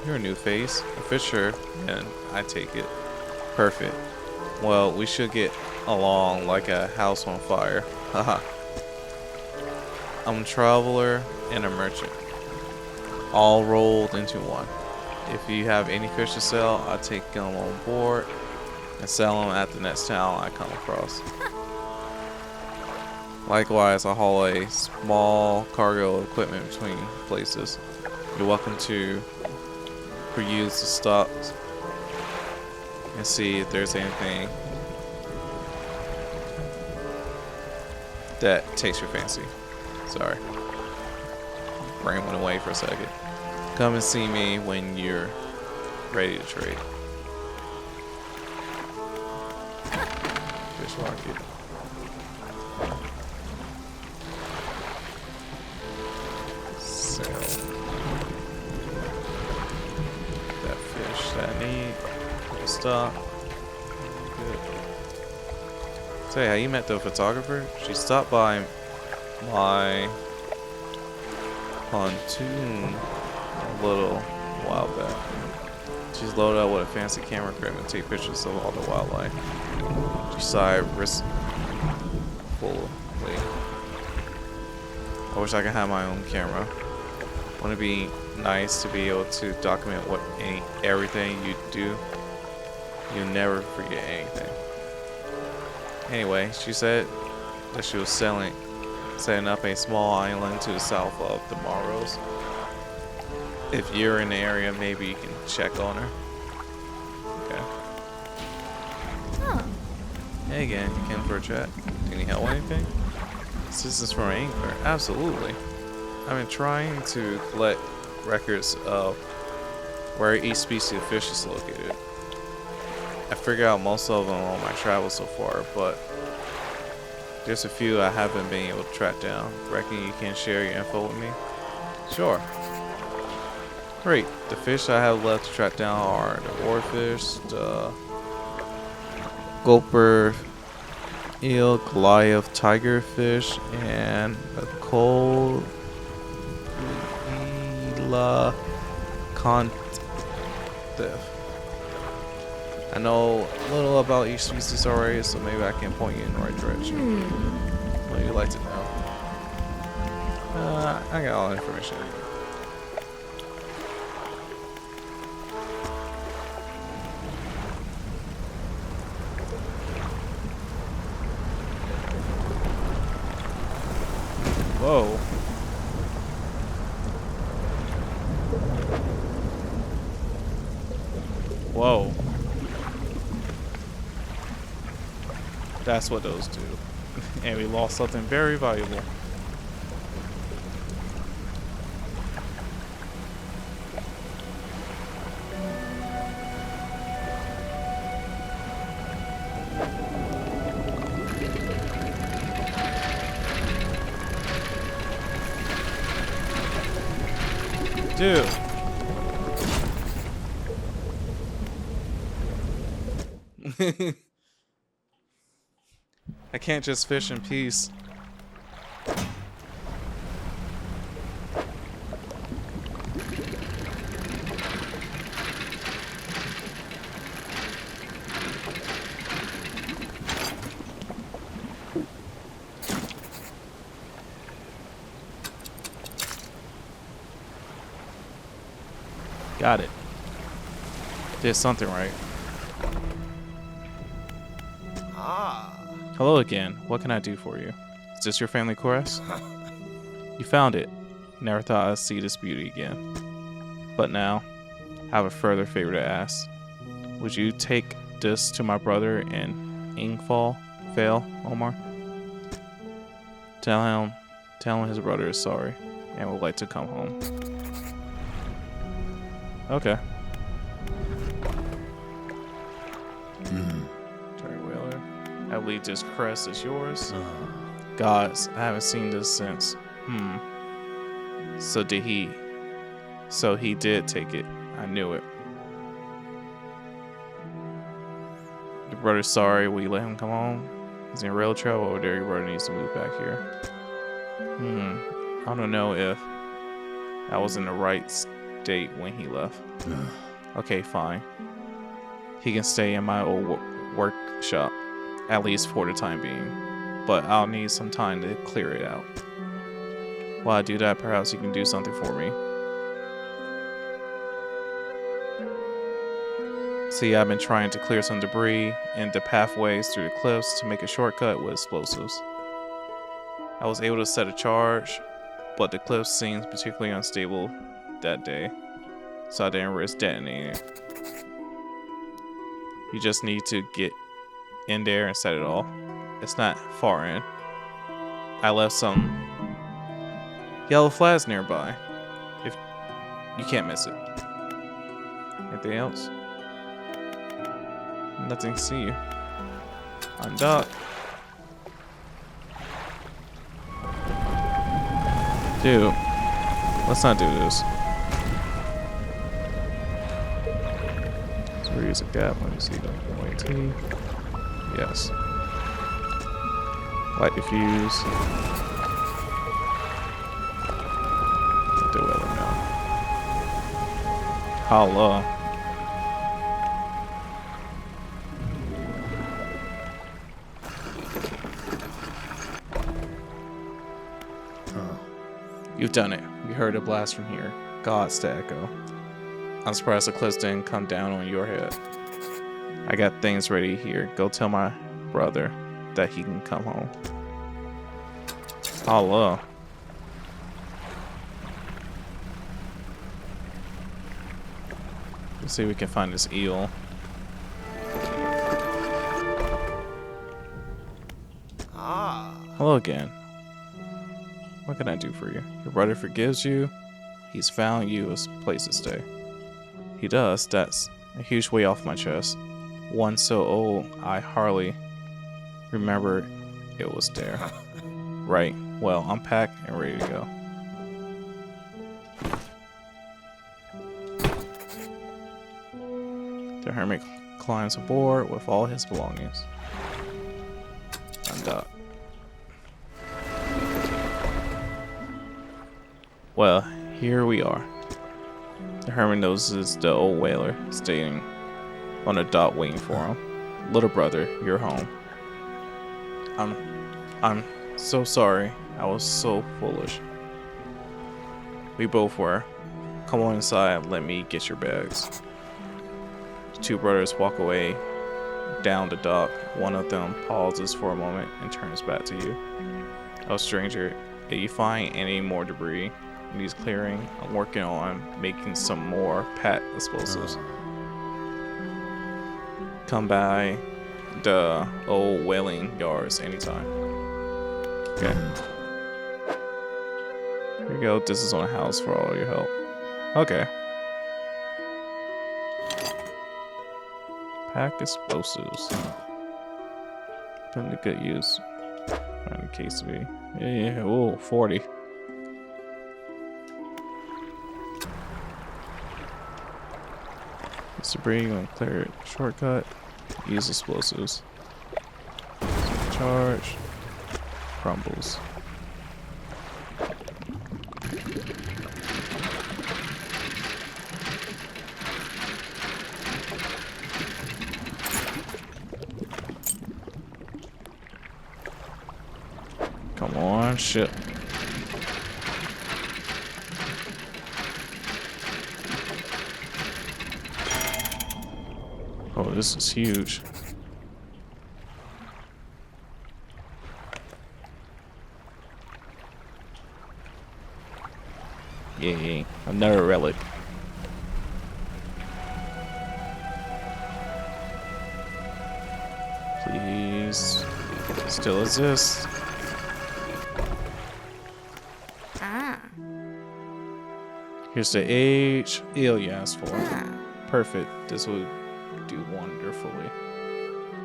You're a new face. A fisher, and I take it. Perfect. Well, we should get along like a house on fire. Haha. I'm a traveler and a merchant, all rolled into one. If you have any fish to sell, I'll take them on board and sell them at the next town I come across. Likewise, I haul a small cargo of equipment between places. You're welcome to peruse the stocks and see if there's anything that takes your fancy. Sorry. Brain went away for a second. Come and see me when you're ready to trade. Fish market. That fish that I need. Stop. Good. Say, how you met the photographer? She stopped by my pontoon a little while back. She's loaded up with a fancy camera equipment to take pictures of all the wildlife. She sighed wistfully. I wish I could have my own camera. Wouldn't it be nice to be able to document everything you do? You never forget anything. Anyway, she said that she was setting up a small island to the south of the Morrows. If you're in the area, maybe you can check on her. Okay. Huh. Hey again, you came for a chat. Do you need help with anything? Assistance from an angler? Absolutely. I've been trying to collect records of where each species of fish is located. I figured out most of them on my travels so far, but There's a few I haven't been able to track down. Reckon you can share your info with me? Sure. Great. The fish I have left to track down are the oarfish, the gulper eel, Goliath tigerfish, and a cold contif. I know a little about each species already, so maybe I can point you in the right direction. What would you like to know? I got all the information. Whoa. Whoa. That's what those do. And we lost something very valuable. Dude. I can't just fish in peace. Got it. Did something right. Hello again. What can I do for you? Is this your family crest? You found it. Never thought I'd see this beauty again. But now, I have a further favor to ask. Would you take this to my brother in Ingfall, Vale, Omar? Tell him his brother is sorry and would like to come home. Okay. I believe this crest is yours. Gods, I haven't seen this since. So he did take it. I knew it. Your brother's sorry. Will you let him come home? He's in real trouble over there. Your brother needs to move back here. I don't know if I was in the right state when he left. Okay, fine. He can stay in my old workshop. At least for the time being, but I'll need some time to clear it out. While I do that, perhaps you can do something for me. See, I've been trying to clear some debris and the pathways through the cliffs to make a shortcut with explosives. I was able to set a charge, but the cliff seems particularly unstable that day, so I didn't risk detonating it. You just need to get in there and set it off. It's not far in. I left some yellow flags nearby. If you can't miss it. Anything else? Nothing to see you. Undock. Dude, let's not do this. So we use a gap. Let me see the YT. Yes. Light the fuse. Let the weather now. Holla. You've done it. We heard a blast from here. Gods to echo. I'm surprised the cliffs didn't come down on your head. I got things ready here. Go tell my brother that he can come home. Holla. Let's see if we can find this eel. Hello again. What can I do for you? Your brother forgives you. He's found you a place to stay. He does. That's a huge weight off my chest. One so old I hardly remember it was there. Right. Well, I'm packed and ready to go. The hermit climbs aboard with all his belongings. Undock. Well, here we are. The hermit notices the old whaler staying on the dock waiting for him. Little brother, you're home. I'm so sorry. I was so foolish. We both were. Come on inside, let me get your bags. The two brothers walk away down the dock. One of them pauses for a moment and turns back to you. Oh, stranger, if you find any more debris in these clearing, I'm working on making some more pat explosives. Come by the old whaling yards anytime. Okay. Here you go. This is on a house for all your help. Okay. Pack explosives. Put into good use. In case of me. Yeah. Oh, 40. It's debris. Gonna clear it. Shortcut. Use explosives. Charge. Crumbles. Come on, shit. Oh, this is huge. Yay, another relic. Please, still exists. Ah. Here's the age ale you asked for. Ah. Perfect. This would do wonderfully.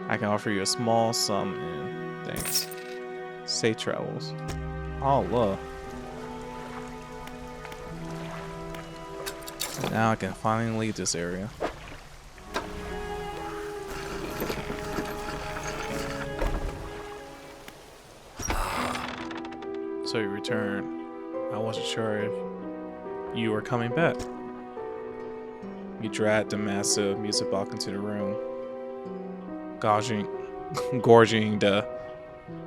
I can offer you a small sum in thanks. Safe travels. Allah. Now I can finally leave this area. So you returned. I wasn't sure if you were coming back. You dragged the massive music box into the room, gorging the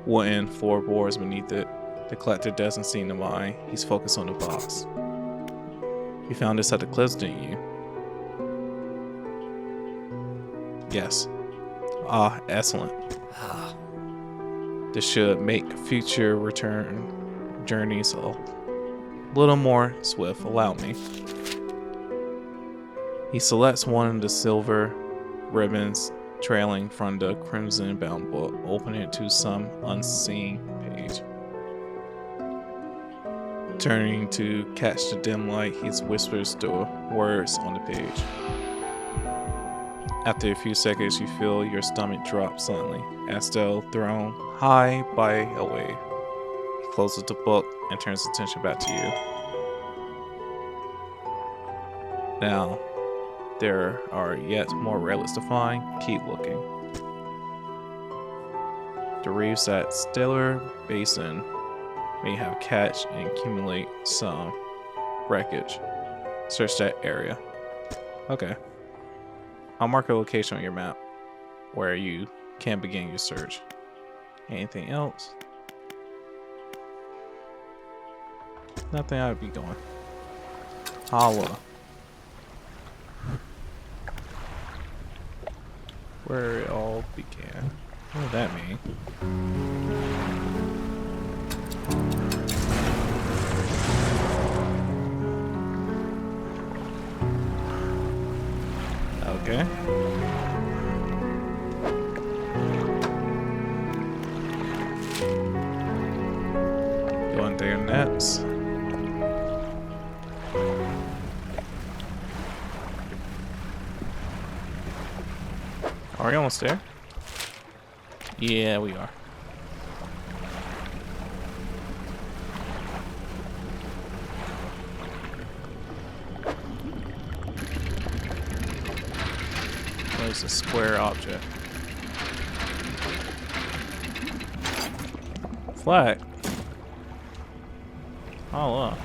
wooden floorboards beneath it. The collector doesn't seem to mind. He's focused on the box. You found this at the cliffs, didn't you? Yes. Ah, excellent. This should make future return journeys a little more swift. Allow me. He selects one of the silver ribbons trailing from the crimson bound book, opening it to some unseen page. Turning to catch the dim light, he whispers the words on the page. After a few seconds, you feel your stomach drop suddenly, as though thrown high by a wave. He closes the book and turns attention back to you. Now, there are yet more relics to find. Keep looking. The reefs at Stellar Basin may have catch and accumulate some wreckage. Search that area. Okay. I'll mark a location on your map where you can begin your search. Anything else? Nothing. I'd be going. Holla. Where it all began. What did that mean? Okay. Going there next. Are we almost there? Yeah, we are. there's a square object. Flag. Oh, look.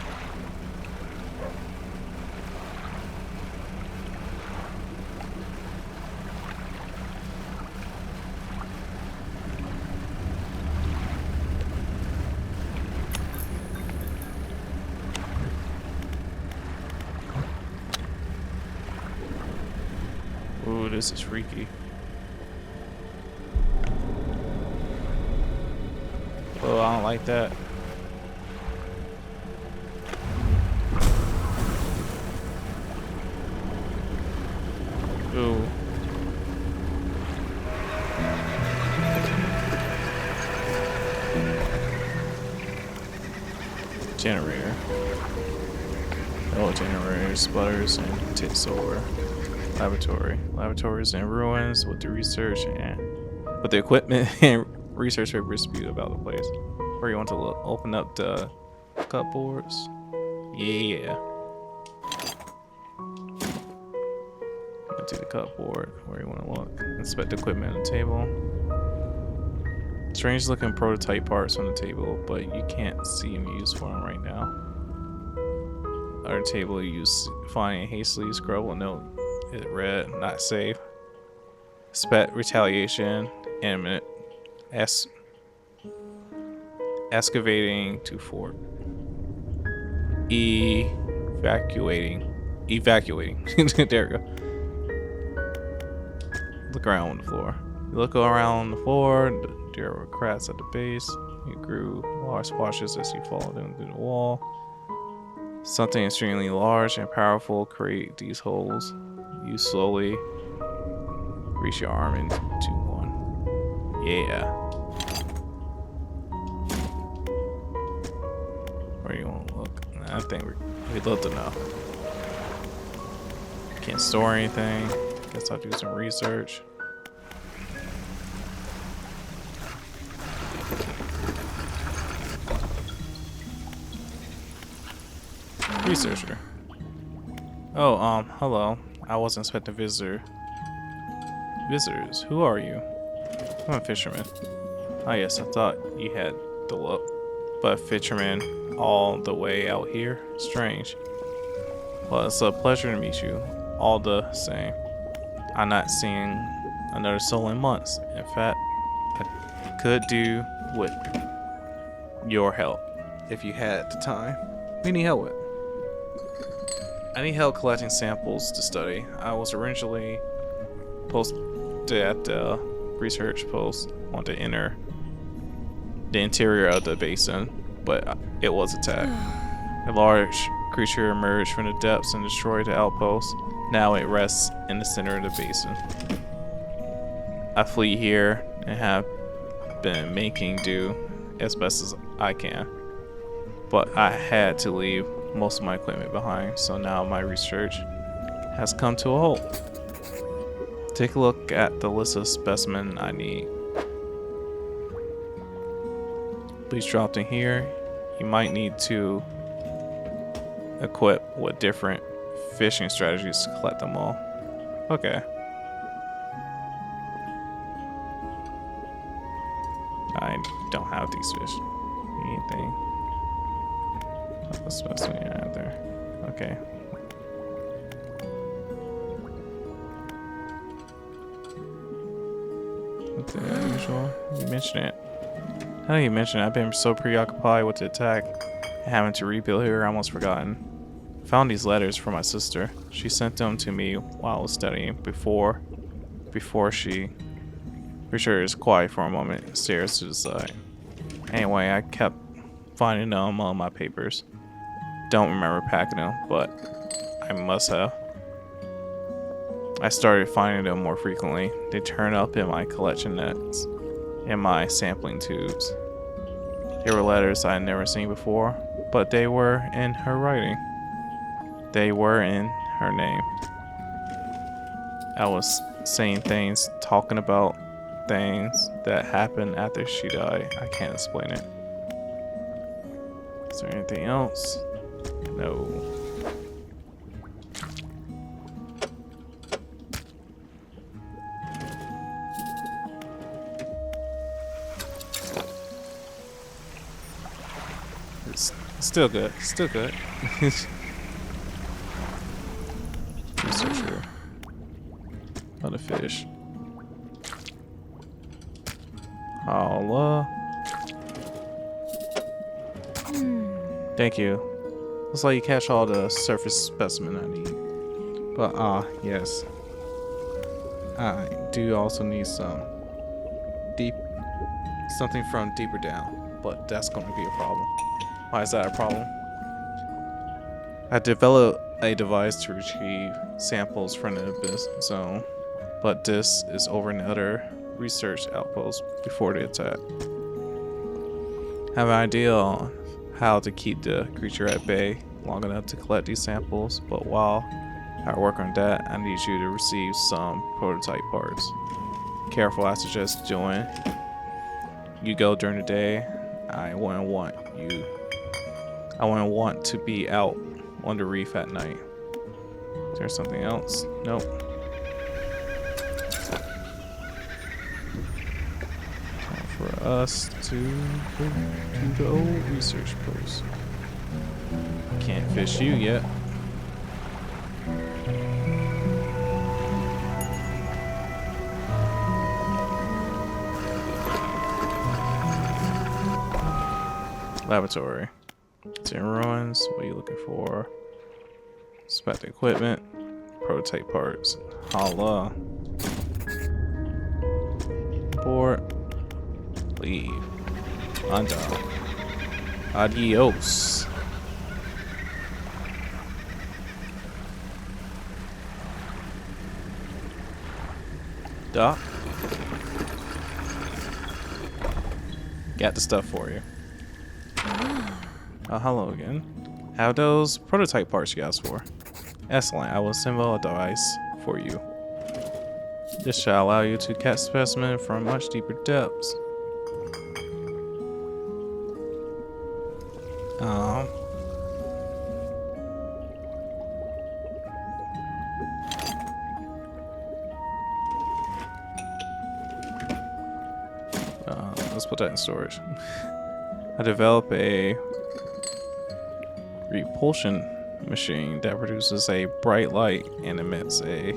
Ooh, this is freaky. Oh, I don't like that. Ooh. Generator. Oh, generator sputters and tips over. Laboratory. Laboratory is in ruins with the research and with the equipment and research papers spewed about the place. Where you want to look? Open up the cupboards. Yeah. Go to the cupboard. Where you want to look? Inspect the equipment on the table. Strange looking prototype parts on the table, but you can't see any use for them right now. Other table you find hastily scribble a note. It read, not safe. Expect retaliation, imminent. Excavating to fort. Evacuating. There we go. Look around on the floor. You look around the floor. There were cracks at the base. You grew large splashes as you followed them through the wall. Something extremely large and powerful create these holes. You slowly reach your arm into one. Yeah. Where do you want to look? I think we'd love to know. Can't store anything. Guess I'll do some research. Researcher. Oh, hello. I wasn't expecting visitors. Who are you? I'm a fisherman. Oh yes, I thought you had the look. But fisherman all the way out here? Strange. Well, it's a pleasure to meet you. All the same. I'm not seeing another soul in months. In fact, I could do with your help if you had the time. What do you need help with? I need help collecting samples to study. I was originally posted at the research post on the interior of the basin, but it was attacked. A large creature emerged from the depths and destroyed the outpost. Now it rests in the center of the basin. I flee here and have been making do as best as I can, but I had to leave most of my equipment behind, so now my research has come to a halt. Take a look at the list of specimens I need. Please drop in here. You might need to equip with different fishing strategies to collect them all. Okay. I don't have these fish. Anything? What's specimen out there? Okay. What's unusual? You mentioned it. How do you mention it? I've been so preoccupied with the attack and having to rebuild here, I almost forgotten. I found these letters from my sister. She sent them to me while I was studying before she is quiet for a moment and stares to the side. Anyway, I kept finding them among my papers. Don't remember packing them, but I must have. I started finding them more frequently. They turn up in my collection nets, in my sampling tubes. They were letters I had never seen before, but they were in her writing. They were in her name. I was saying things, talking about things that happened after she died. I can't explain it. Is there anything else? No. Still good. Still good. Researcher. Other fish. Holla. Thank you. Looks like you catch all the surface specimen I need. But yes. I do also need something from deeper down, but that's going to be a problem. Why is that a problem? I developed a device to retrieve samples from the abyss zone, but this is over in the other research outpost before the attack. I have an idea on how to keep the creature at bay long enough to collect these samples, but while I work on that, I need you to receive some prototype parts. Careful, I suggest doing. You go during the day. I wouldn't want to be out on the reef at night. Is there something else? Nope. Time for us to go to the old research post. Can't fish you yet. Laboratory. It's in ruins. What are you looking for? Spec equipment. Prototype parts. Holla. Port. Leave. Undock. Adios. Doc. Got the stuff for you. Hello again. Have those prototype parts you asked for. Excellent. I will assemble a device for you. This shall allow you to catch specimens from much deeper depths. Let's put that in storage. I developed a repulsion machine that produces a bright light and emits a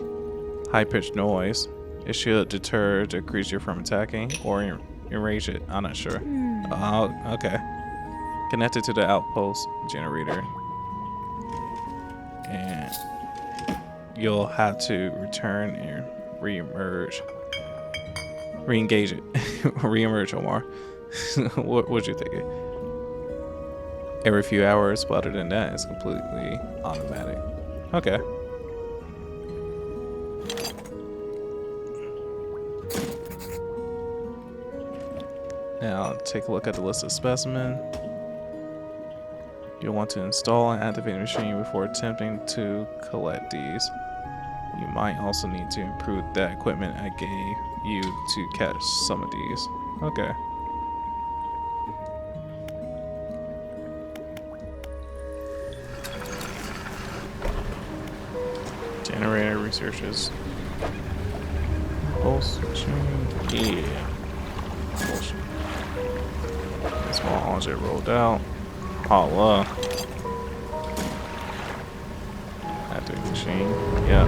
high-pitched noise. It should deter the creature from attacking or enrage it. I'm not sure. Okay. Connected to the outpost generator. And you'll have to return and re-emerge. Re-engage it. Re-emerge, Omar. What'd you think? Every few hours, but other than that, it's completely automatic. Okay. Now, take a look at the list of specimens. You'll want to install and activate the machine before attempting to collect these. You might also need to improve that equipment I gave you to catch some of these. Okay. Generator researches. Pulse machine. Yeah. Pulse. Small object rolled out. Holla. Active machine. Yeah.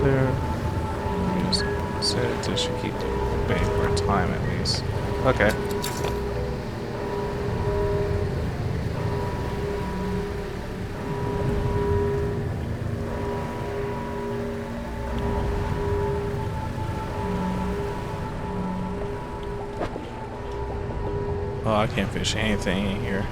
There. Just said this should keep the bay for a time at least. Okay. Oh, I can't fish anything in here.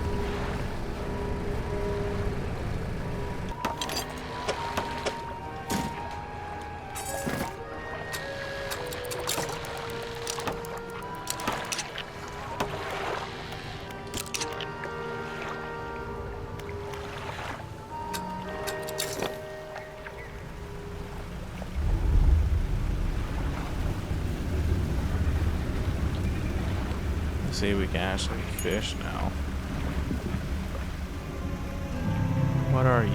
See, we can actually fish now. What are you?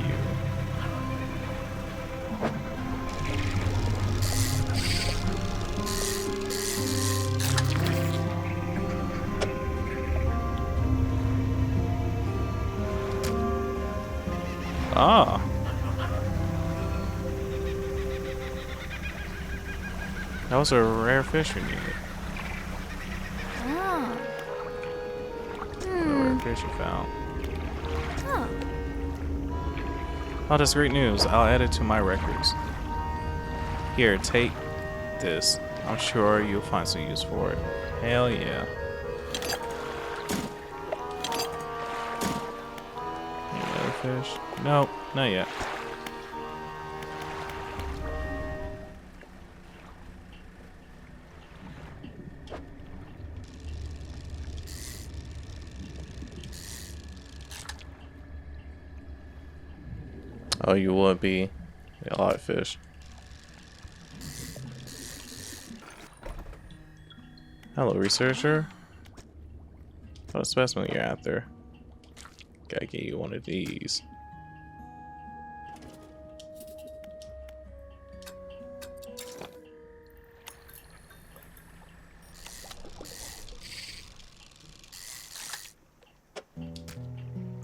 That was a rare fish we needed. Oh. A rare fish you found. Huh. Oh, that's great news. I'll add it to my records. Here, take this. I'm sure you'll find some use for it. Hell yeah. Any other fish? Nope, not yet. Oh, you would be a lot of fish. Hello, researcher. What a specimen you're after. Gotta get you one of these.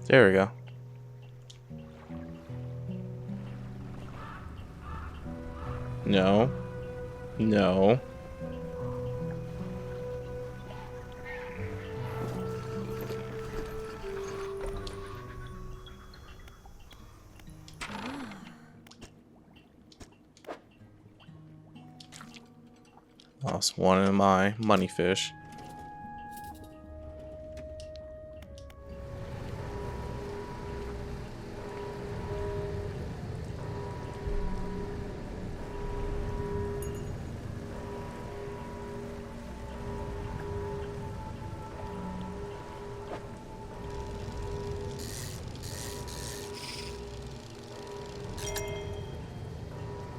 There we go. No. No. Lost one of my money fish.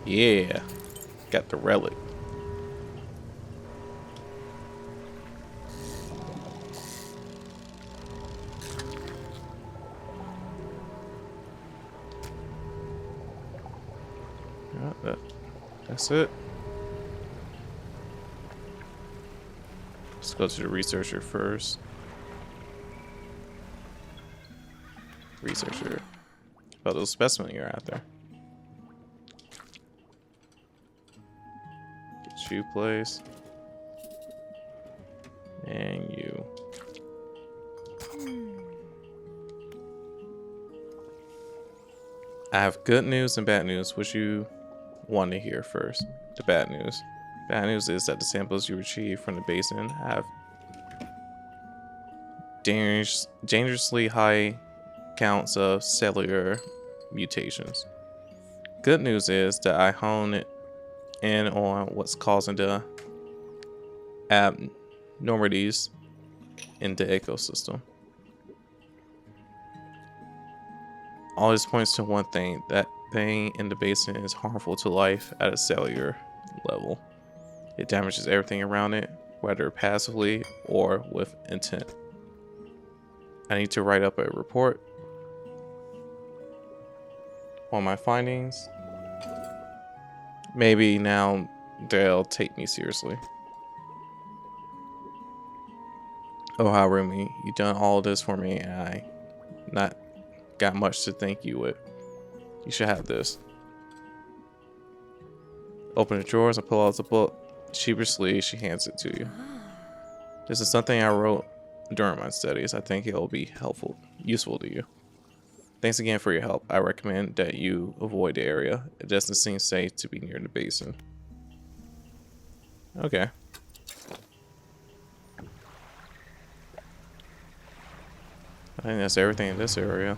Yeah, got the relic. That's it. Let's go to the researcher first. Researcher. About those specimens you're after. Get you place. And you. I have good news and bad news. Which you want to hear first? The bad news. Bad news is that the samples you retrieve from the basin have dangerously high counts of cellular mutations. Good news is that I hone in on what's causing the abnormalities in the ecosystem. All this points to one thing, that thing in the basin is harmful to life at a cellular level. It damages everything around it, whether passively or with intent. I need to write up a report on my findings. Maybe now they'll take me seriously. Oh, how Rumi, you done all this for me, and I not got much to thank you with. You should have this. Open the drawers and pull out the book. Sheepishly, she hands it to you. This is something I wrote during my studies. I think it will be useful to you. Thanks again for your help. I recommend that you avoid the area. It doesn't seem safe to be near the basin. Okay. I think that's everything in this area.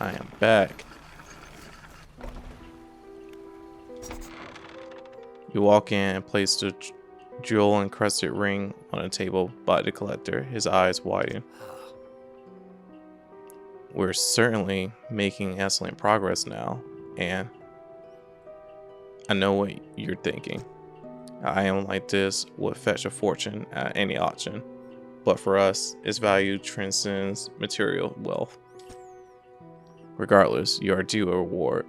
I am back. You walk in and place the jewel encrusted ring on a table by the collector. His eyes widen. We're certainly making excellent progress now, and I know what you're thinking. I am like this would fetch a fortune at any auction, but for us, its value transcends material wealth. Regardless, you are due a reward.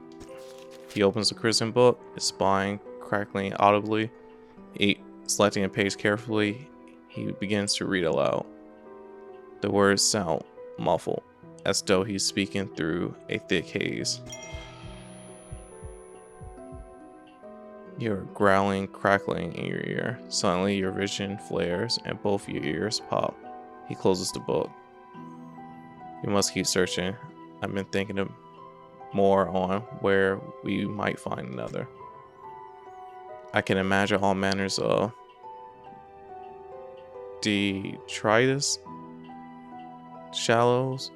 He opens the crimson book, his spine crackling audibly. Selecting a page carefully, he begins to read aloud. The words sound muffled. as though he's speaking through a thick haze. You're growling, crackling in your ear. Suddenly, your vision flares and both your ears pop. He closes the book. You must keep searching. I've been thinking more on where we might find another. I can imagine all manners of detritus, shallows,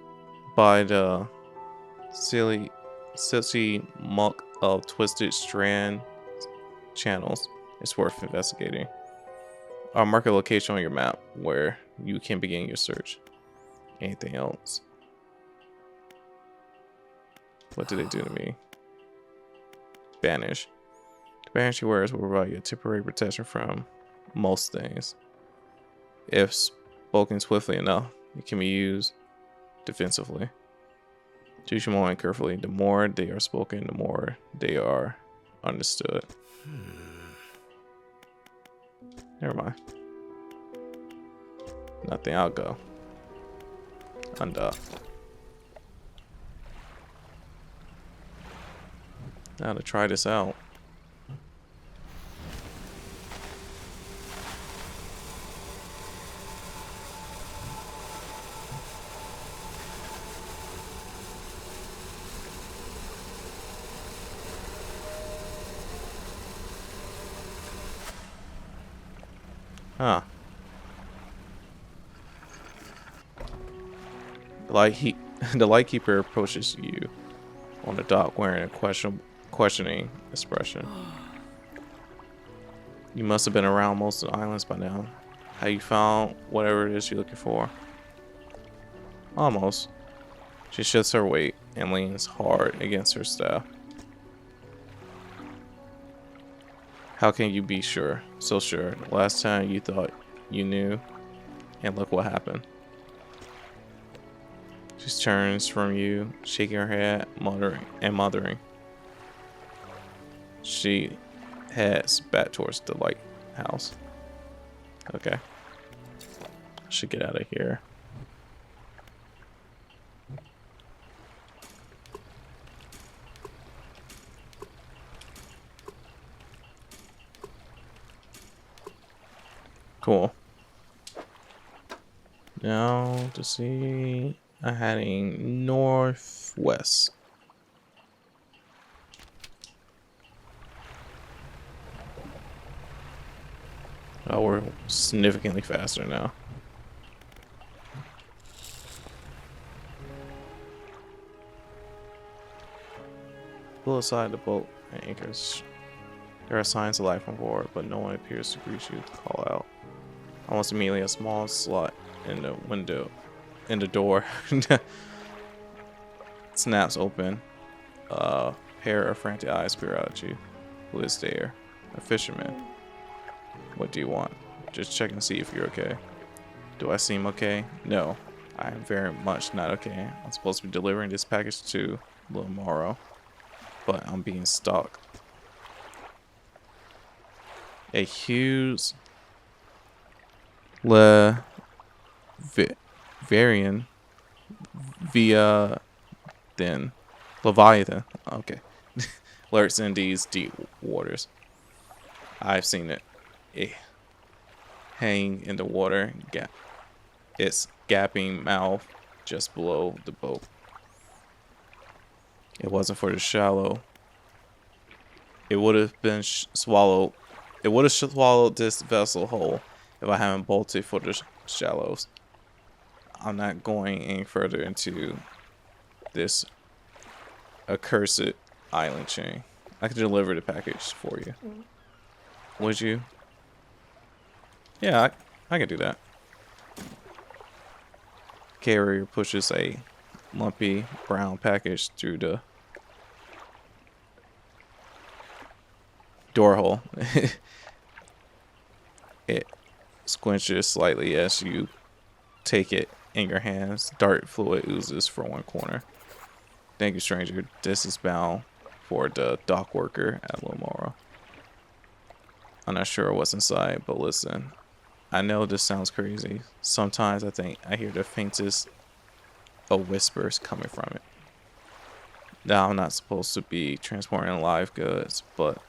by the silty muck of twisted strand channels. It's worth investigating. I'll mark a location on your map where you can begin your search. Anything else? What did they do to me? Banish. The banishing words will provide you a temporary protection from most things. If spoken swiftly enough, it can be used defensively. Choose your moment carefully. The more they are spoken, the more they are understood. Never mind. Nothing. I'll go. Undock. Now to try this out. Huh. The lightkeeper approaches you on the dock wearing a questioning expression. You must have been around most of the islands by now. Have you found whatever it is you're looking for? Almost. She shifts her weight and leans hard against her staff. How can you be sure? So sure. Last time you thought you knew, and look what happened. She turns from you, shaking her head, muttering. She heads back towards the lighthouse. Okay. Should get out of here. Cool. Now to see, I'm heading northwest. Oh, we're significantly faster now. Pull aside the boat and anchors. There are signs of life on board, but no one appears to greet you. Call out. Almost immediately, a small slot in the door, snaps open. A pair of frantic eyes peer out at you. Who is there? A fisherman. What do you want? Just check and see if you're okay. Do I seem okay? No, I am very much not okay. I'm supposed to be delivering this package to tomorrow, but I'm being stalked. A huge Varian via then Leviathan. Okay. Lurks in these deep waters. I've seen it. Hang in the water, its gaping mouth just below the boat. It wasn't for the shallow. It would have been swallowed. It would have swallowed this vessel whole if I hadn't bolted for the shallows. I'm not going any further into this accursed island chain. I could deliver the package for you. Would you? Yeah, I could do that. Carrier pushes a lumpy brown package through the door hole. It squinches slightly as you take it in your hands. Dark fluid oozes from one corner. Thank you, stranger. This is bound for the dock worker at Lomora. I'm not sure what's inside, but listen. I know this sounds crazy. Sometimes I think I hear the faintest a whisper's coming from it. Now I'm not supposed to be transporting live goods, but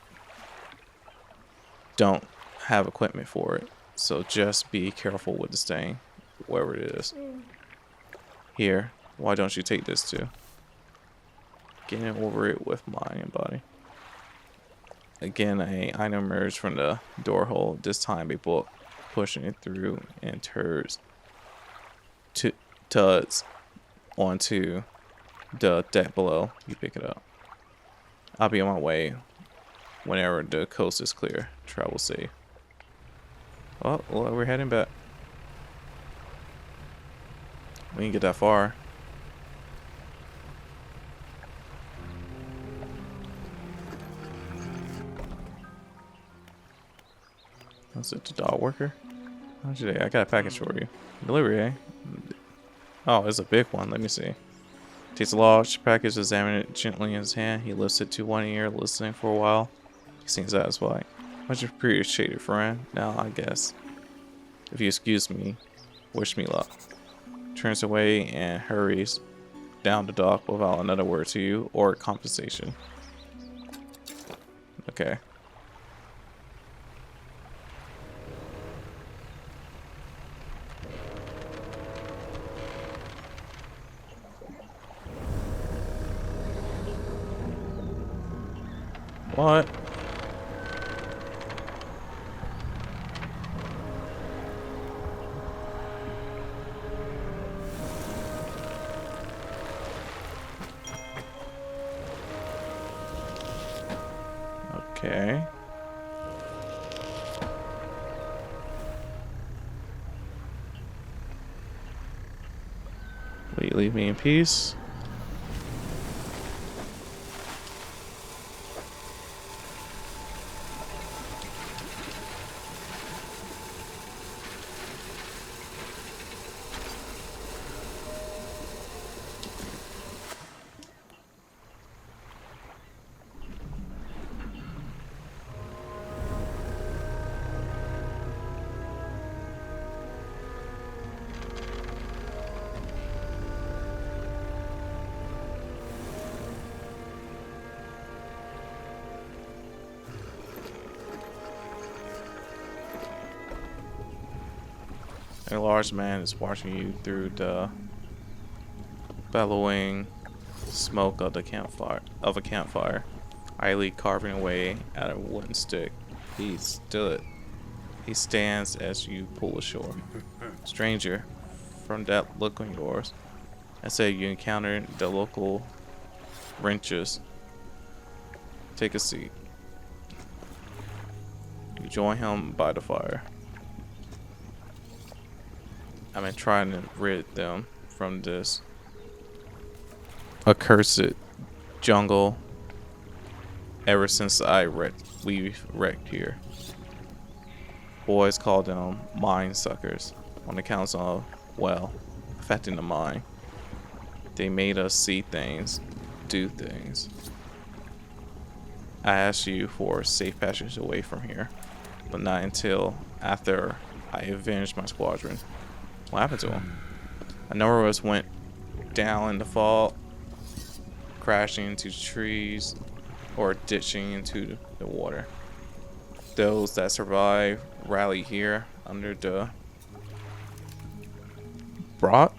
don't have equipment for it. So just be careful with this thing, wherever it is. Here, why don't you take this too? Getting over it with mind and body. Again, a item emerged from the door hole. This time a book, pushing it through and tuds onto the deck below. You pick it up. I'll be on my way whenever the coast is clear. Travel safe. Oh, well, we're heading back. We didn't get that far. That's it, the dog worker. How's your day? I got a package for you. Delivery, eh? Oh, it's a big one. Let me see. Takes a large package, examine it gently in his hand. He lifts it to one ear, listening for a while. He seems satisfied. Much appreciated, friend. Now, I guess. If you excuse me, wish me luck. Turns away and hurries down the dock without another word to you or compensation. Okay. What? Okay. Will you leave me in peace? A large man is watching you through the bellowing smoke of a campfire, idly carving away at a wooden stick. He stands as you pull ashore. Stranger, from that look on yours, I say you encountered the local wrenches. Take a seat. You join him by the fire. I've been trying to rid them from this accursed jungle ever since we wrecked here. Boys call them mind suckers on account of, well, affecting the mind. They made us see things, do things. I asked you for safe passage away from here, but not until after I avenged my squadron. What happened to him? A number of us went down in the fall, crashing into trees or ditching into the water. Those that survived rallied here under the boughs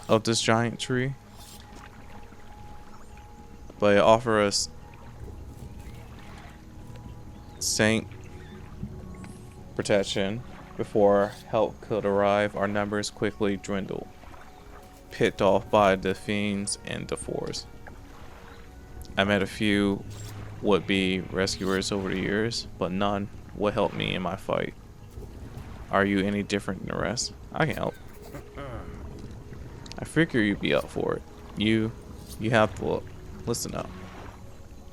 of this giant tree. But it offered us saint protection. Before help could arrive, our numbers quickly dwindled, picked off by the fiends and the forest. I met a few would-be rescuers over the years, but none would help me in my fight. Are you any different than the rest? I can help. I figure you'd be up for it. You have to look. Listen up.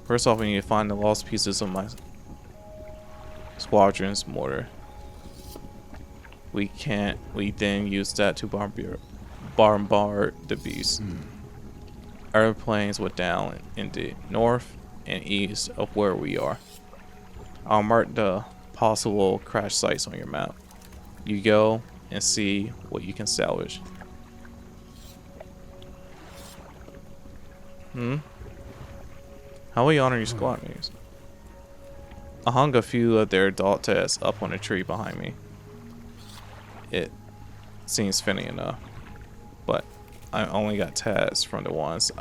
First off, we need to find the lost pieces of my squadron's mortar. We then use that to bombard the beast. Airplanes were down in the north and east of where we are. I'll mark the possible crash sites on your map. You go and see what you can salvage. Hmm? How will you honor your squad mates? I hung a few of their adult tests up on a tree behind me. It seems funny enough, but I only got tats from the ones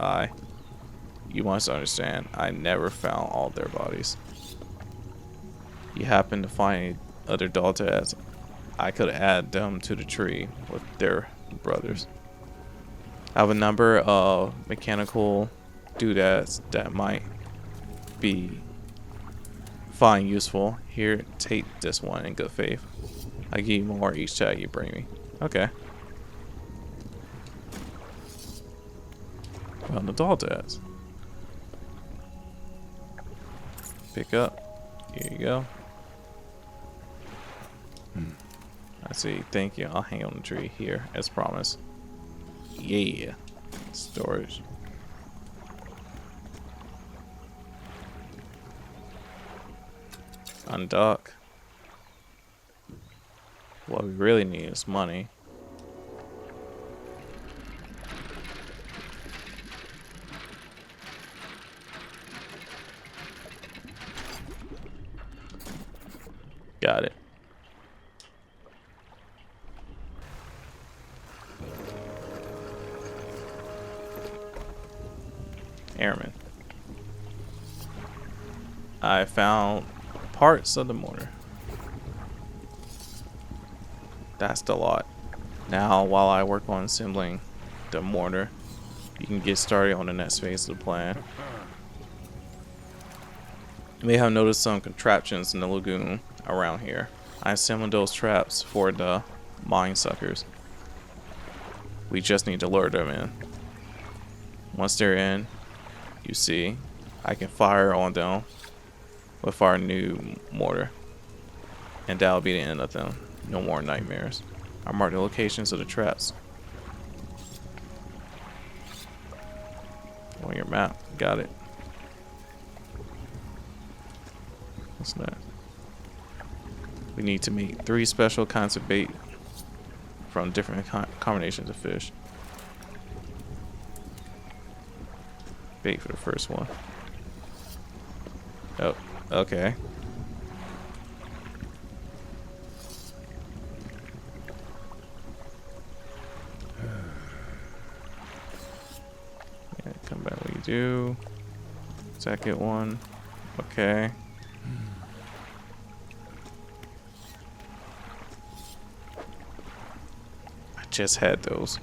you must understand, I never found all their bodies. You happen to find other doll tats, I could add them to the tree with their brothers. I have a number of mechanical doodads that might find useful. Here, take this one in good faith. I give you more each tag you bring me. Okay. Found the doll dads. Pick up. Here you go. I see. Thank you. I'll hang on the tree here, as promised. Yeah. Storage. Undock. What we really need is money. Got it. Airman. I found parts of the mortar. That's the lot. Now, while I work on assembling the mortar, you can get started on the next phase of the plan. You may have noticed some contraptions in the lagoon around here. I assembled those traps for the mine suckers. We just need to lure them in. Once they're in, you see, I can fire on them with our new mortar. And that'll be the end of them. No more nightmares. I marked the locations of the traps on your map. Got it. What's that? We need to make 3 special kinds of bait from different combinations of fish. Bait for the first one. Oh, okay. Yeah, come back what you do. Second one. Okay. I just had those.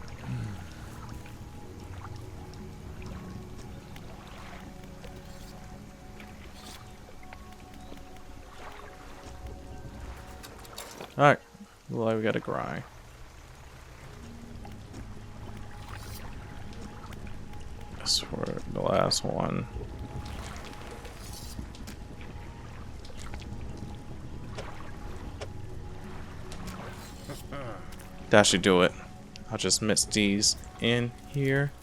Alright, well, we gotta grind. That's for the last one. That should do it. I'll just mix these in here,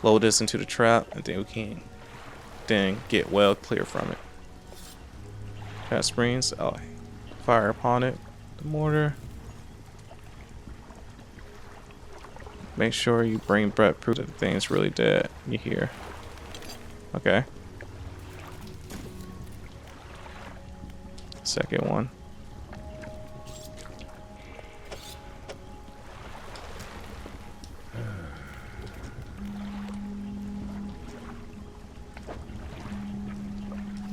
load this into the trap, and then we can get well clear from it. That springs, I'll fire upon it. The mortar. Make sure you bring Brett proof that the thing's really dead. You hear? Okay. Second one.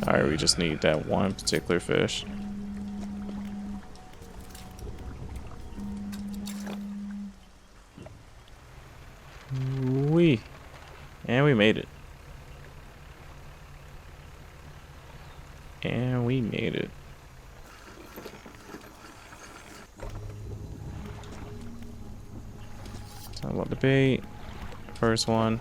Alright, we just need that one particular fish. And we made it. And we made it. Talk about the bait. First one.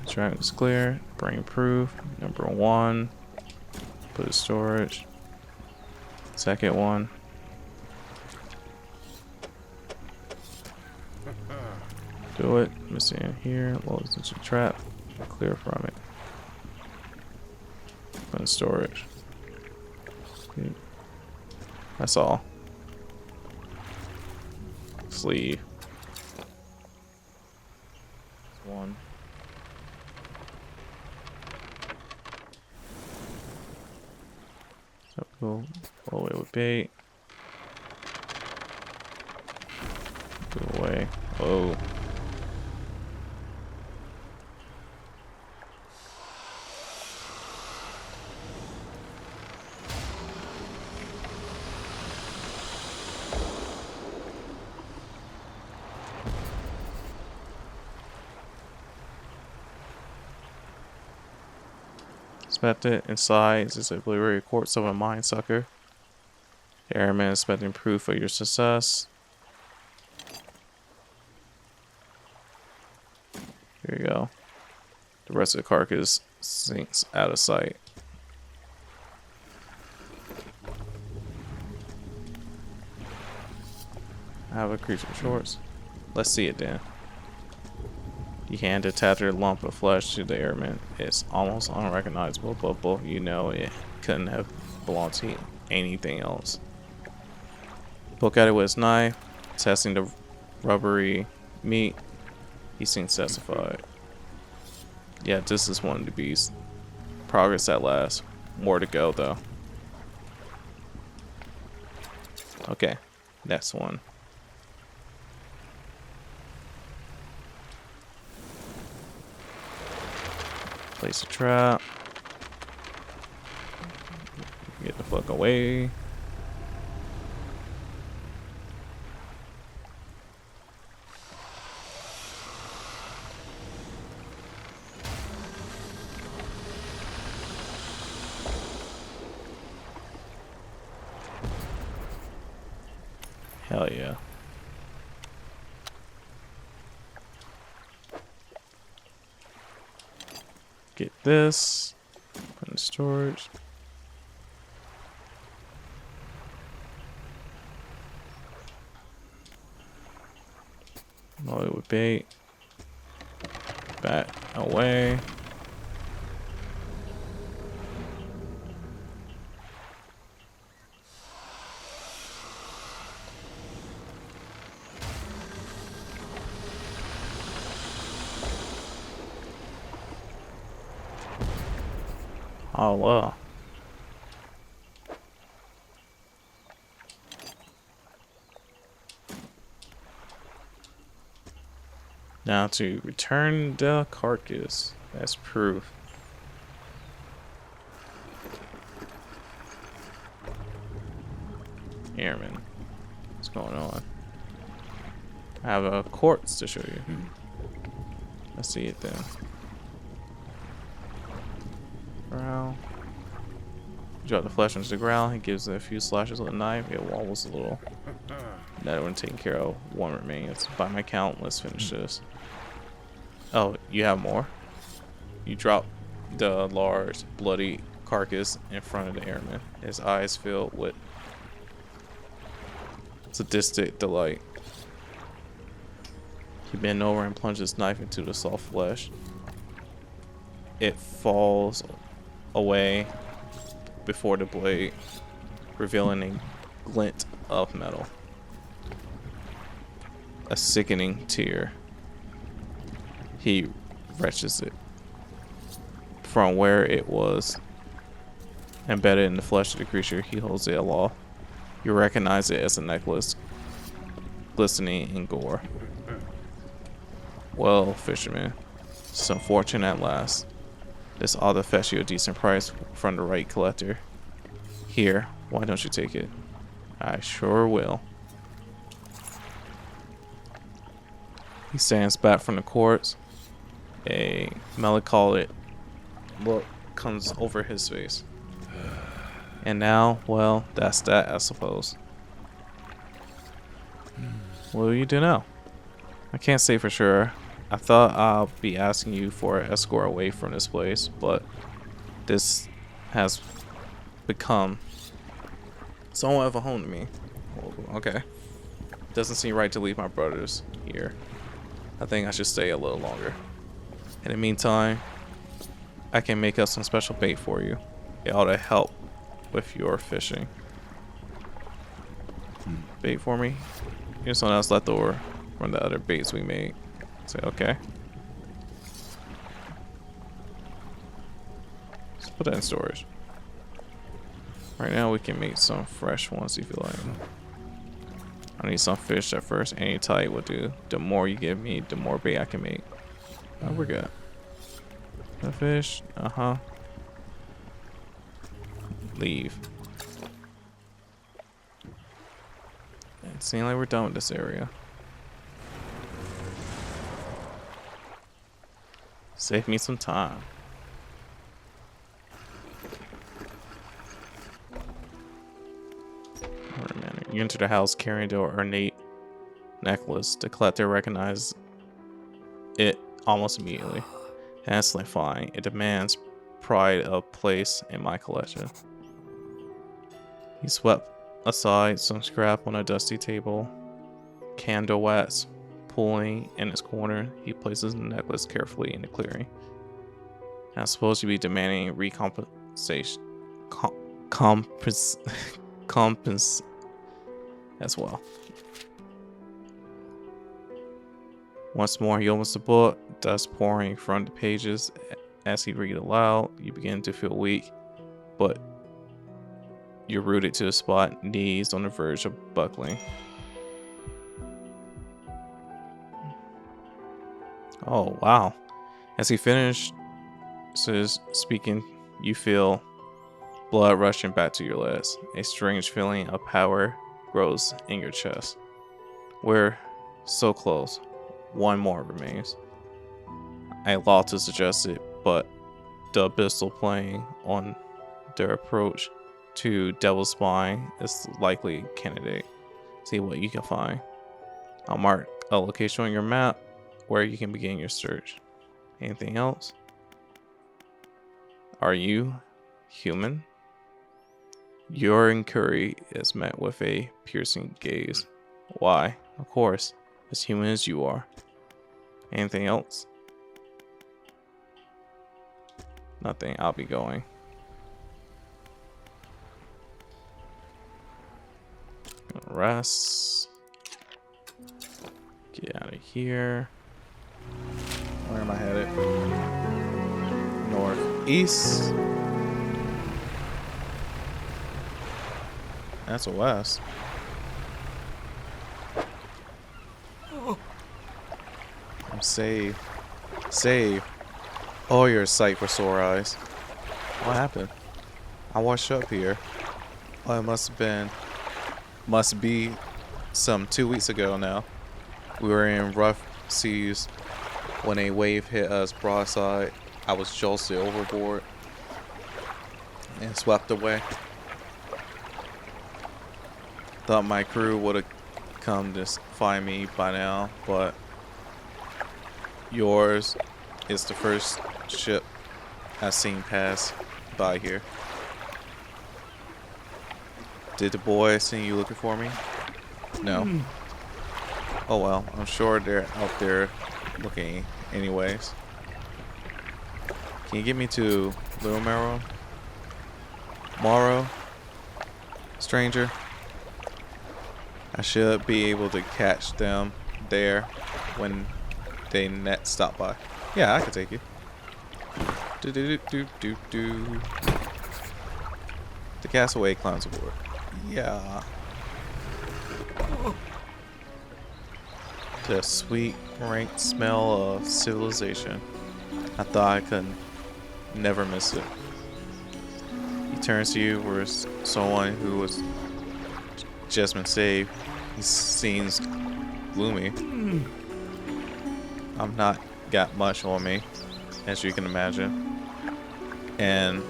Track is clear. Bring proof. Number 1. Put in storage. Second one. Do it. Let me see in here. Load this into the trap. Clear from it. Put in storage. That's all. Flee. One. So go all the way with bait. Go away. Oh. Expected inside is a blue quartz of a mine sucker. The airman is expecting proof of your success. Here you go. The rest of the carcass sinks out of sight. I have a creature shorts. Let's see it then. You hand a tattered lump of flesh to the airman. It's almost unrecognizable, but you know it couldn't have belonged to anything else. Poke at it with his knife, testing the rubbery meat. He seems satisfied. Yeah, this is one of the beasts. Progress at last. More to go, though. Okay, next one. Place a trap. Get the fuck away. Hell yeah. Get this. Put in storage. Molly with bait. Bat away. Oh wow. Now to return the carcass. That's proof. Airman. What's going on? I have a quartz to show you. Let's see it then. Ground. Drop the flesh onto the ground. He gives it a few slashes with a knife. It wobbles a little. That one taken care of. One remains. By my count, let's finish this. Oh, you have more? You drop the large, bloody carcass in front of the airman. His eyes filled with sadistic delight. He bends over and plunges his knife into the soft flesh. It falls away before the blade, revealing a glint of metal. A sickening tear. He wrenches it from where it was embedded in the flesh of the creature. He holds it aloft. You recognize it as a necklace, glistening in gore. Well, fisherman, some fortune at last. This ought to fetch you a decent price from the Wright collector. Here, why don't you take it? I sure will. He stands back from the corpse. A melancholic look comes over his face. And now, well, that's that, I suppose. What do you do now? I can't say for sure. I thought I'll be asking you for an escort away from this place, but this has become somewhat of a home to me. Okay. Doesn't seem right to leave my brothers here. I think I should stay a little longer. In the meantime, I can make up some special bait for you. It ought to help with your fishing. Bait for me? Here's something else left over from the other baits we made. Say, okay. Let's put that in storage. Right now we can make some fresh ones if you like. I need some fish at first. Any type will do. The more you give me, the more bait I can make. Oh, we're good. The fish. Uh-huh. Leave. It seems like we're done with this area. Save me some time. Wait a minute. You enter the house carrying the ornate necklace. The collector recognizes it almost immediately. Instantly fine. It demands pride of place in my collection. He swept aside some scrap on a dusty table. Candle wax pulling in its corner. He places the necklace carefully in the clearing. I suppose you'd be demanding recompensation. Compens as well. Once more, he opens the book, dust pouring from the pages. As he reads aloud, you begin to feel weak, but you're rooted to the spot, knees on the verge of buckling. Oh, wow. As he finishes speaking, you feel blood rushing back to your legs. A strange feeling of power grows in your chest. We're so close. One more remains. I lost to suggest it, but the abyssal plane on their approach to Devil's Spine is the likely candidate. See what you can find. I'll mark a location on your map where you can begin your search. Anything else? Are you human? Your inquiry is met with a piercing gaze. Why? Of course, as human as you are. Anything else? Nothing. I'll be going. Rest. Get out of here. Where am I headed? Northeast. That's a west. I'm saved. Saved. Oh, you're a sight for sore eyes. What happened? I washed up here. Oh, it must be some 2 weeks ago now. We were in rough seas when a wave hit us broadside. I was jolted overboard and swept away. Thought my crew would have come to find me by now, but yours is the first ship I've seen pass by here. Did the boy see you looking for me? No. Oh well, I'm sure they're out there looking anyways. Can you get me to Little Marrow? Morrow? Stranger? I should be able to catch them there when they next stop by. Yeah, I can take you. Do do do do do. The castaway climbs aboard. Yeah. The sweet, rank smell of civilization. I thought I could never miss it. He turns to you for someone who was just been saved. He seems gloomy. I'm not got much on me, as you can imagine. And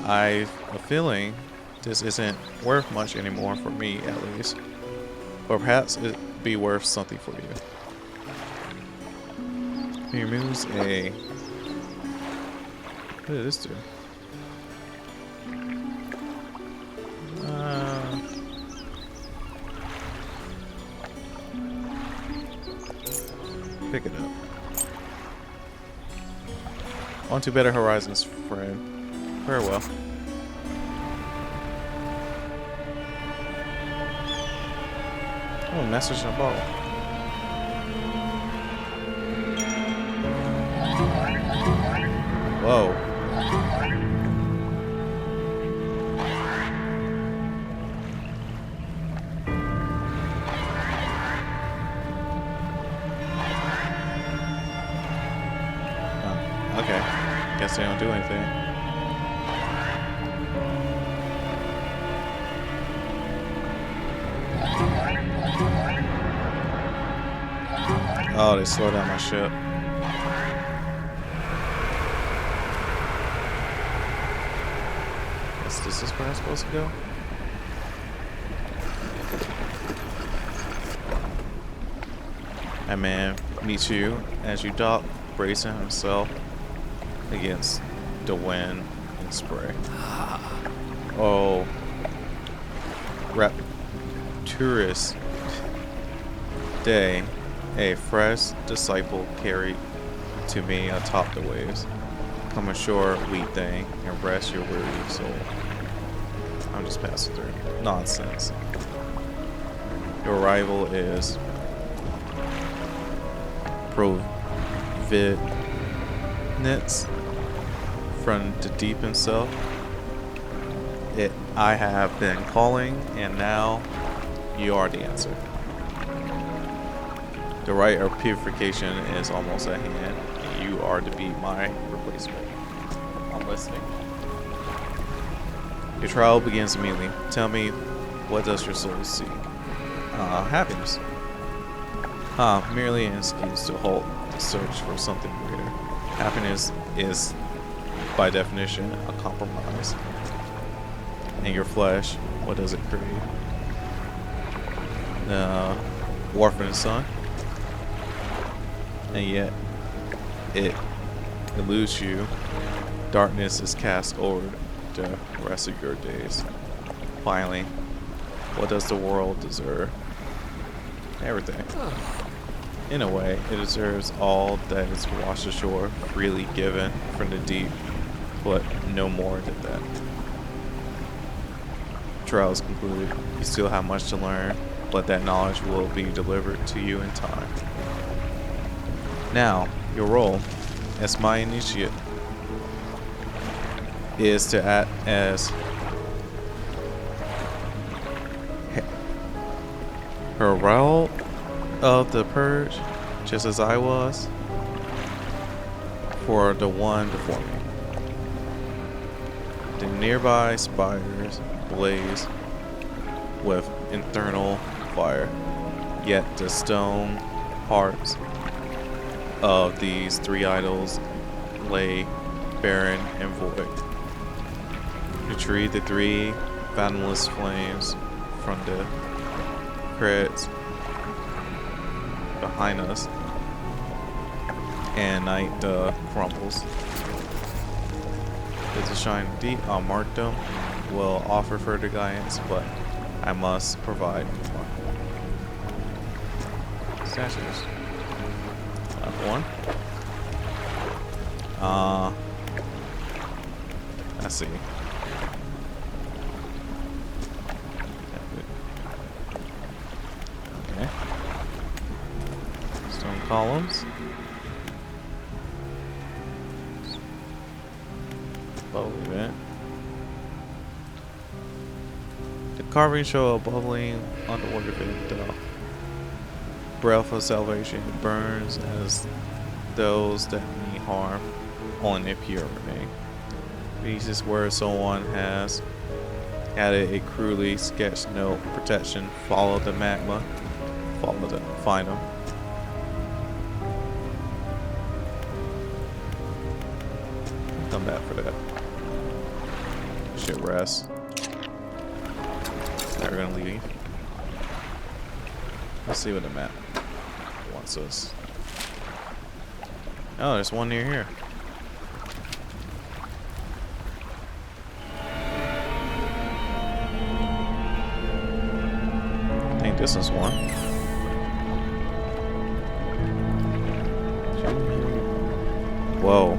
I have a feeling this isn't worth much anymore for me, at least. Or perhaps it'd be worth something for you. He removes a... What did this do? Pick it up. On to better horizons, friend. Farewell. Oh, message in a bottle. Whoa. Oh, okay. Guess they don't do anything. Oh, they slowed down my ship. Guess this is where I'm supposed to go. That man meets you as you dock, bracing himself against the wind and spray. Oh, rapturous day. A fresh disciple carried to me atop the waves. Come ashore, wheat thing, and rest your weary soul. I'm just passing through. Nonsense. Your arrival is providence from the deep himself. I have been calling, and now you are the answer. The rite of purification is almost at hand. You are to be my replacement. I'm listening. Your trial begins immediately. Tell me, what does your soul seek? Happiness. Merely an excuse to halt the search for something greater. Happiness is, by definition, a compromise. And your flesh, what does it crave? Orphan son. And yet, it eludes you. Darkness is cast over the rest of your days. Finally, what does the world deserve? Everything. In a way, it deserves all that is washed ashore, freely given from the deep, but no more than that. Trial is concluded. You still have much to learn, but that knowledge will be delivered to you in time. Now, your role as my initiate is to act as herald of the purge, just as I was for the one before me. The nearby spires blaze with infernal fire, yet the stone hearts of these three idols lay barren and void. Retrieve the three fathomless flames from the crypts behind us, and night crumbles. With the shine deep, I'll mark them, will offer further guidance, but I must provide more. Statues. One. I see. Okay. Stone columns. Bow event. The carvings show a bubbling underwater vent. The breath of salvation burns as those that mean harm only the pure remain. This is where someone has added a crudely sketched note protection. Follow the magma. Follow them. Find them. Come back for that. Should rest. Now we're gonna leave. Let's see what the map wants us. Oh, there's one near here. I think this is one. Whoa.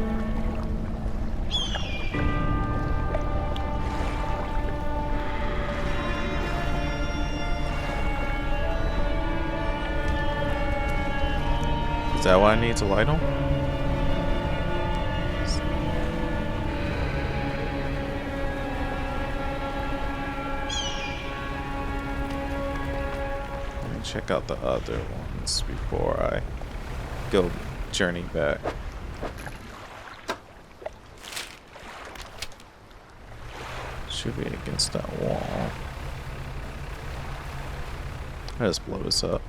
that what I need to light them? Let me check out the other ones before I go journey back. Should be against that wall. I just blow this up.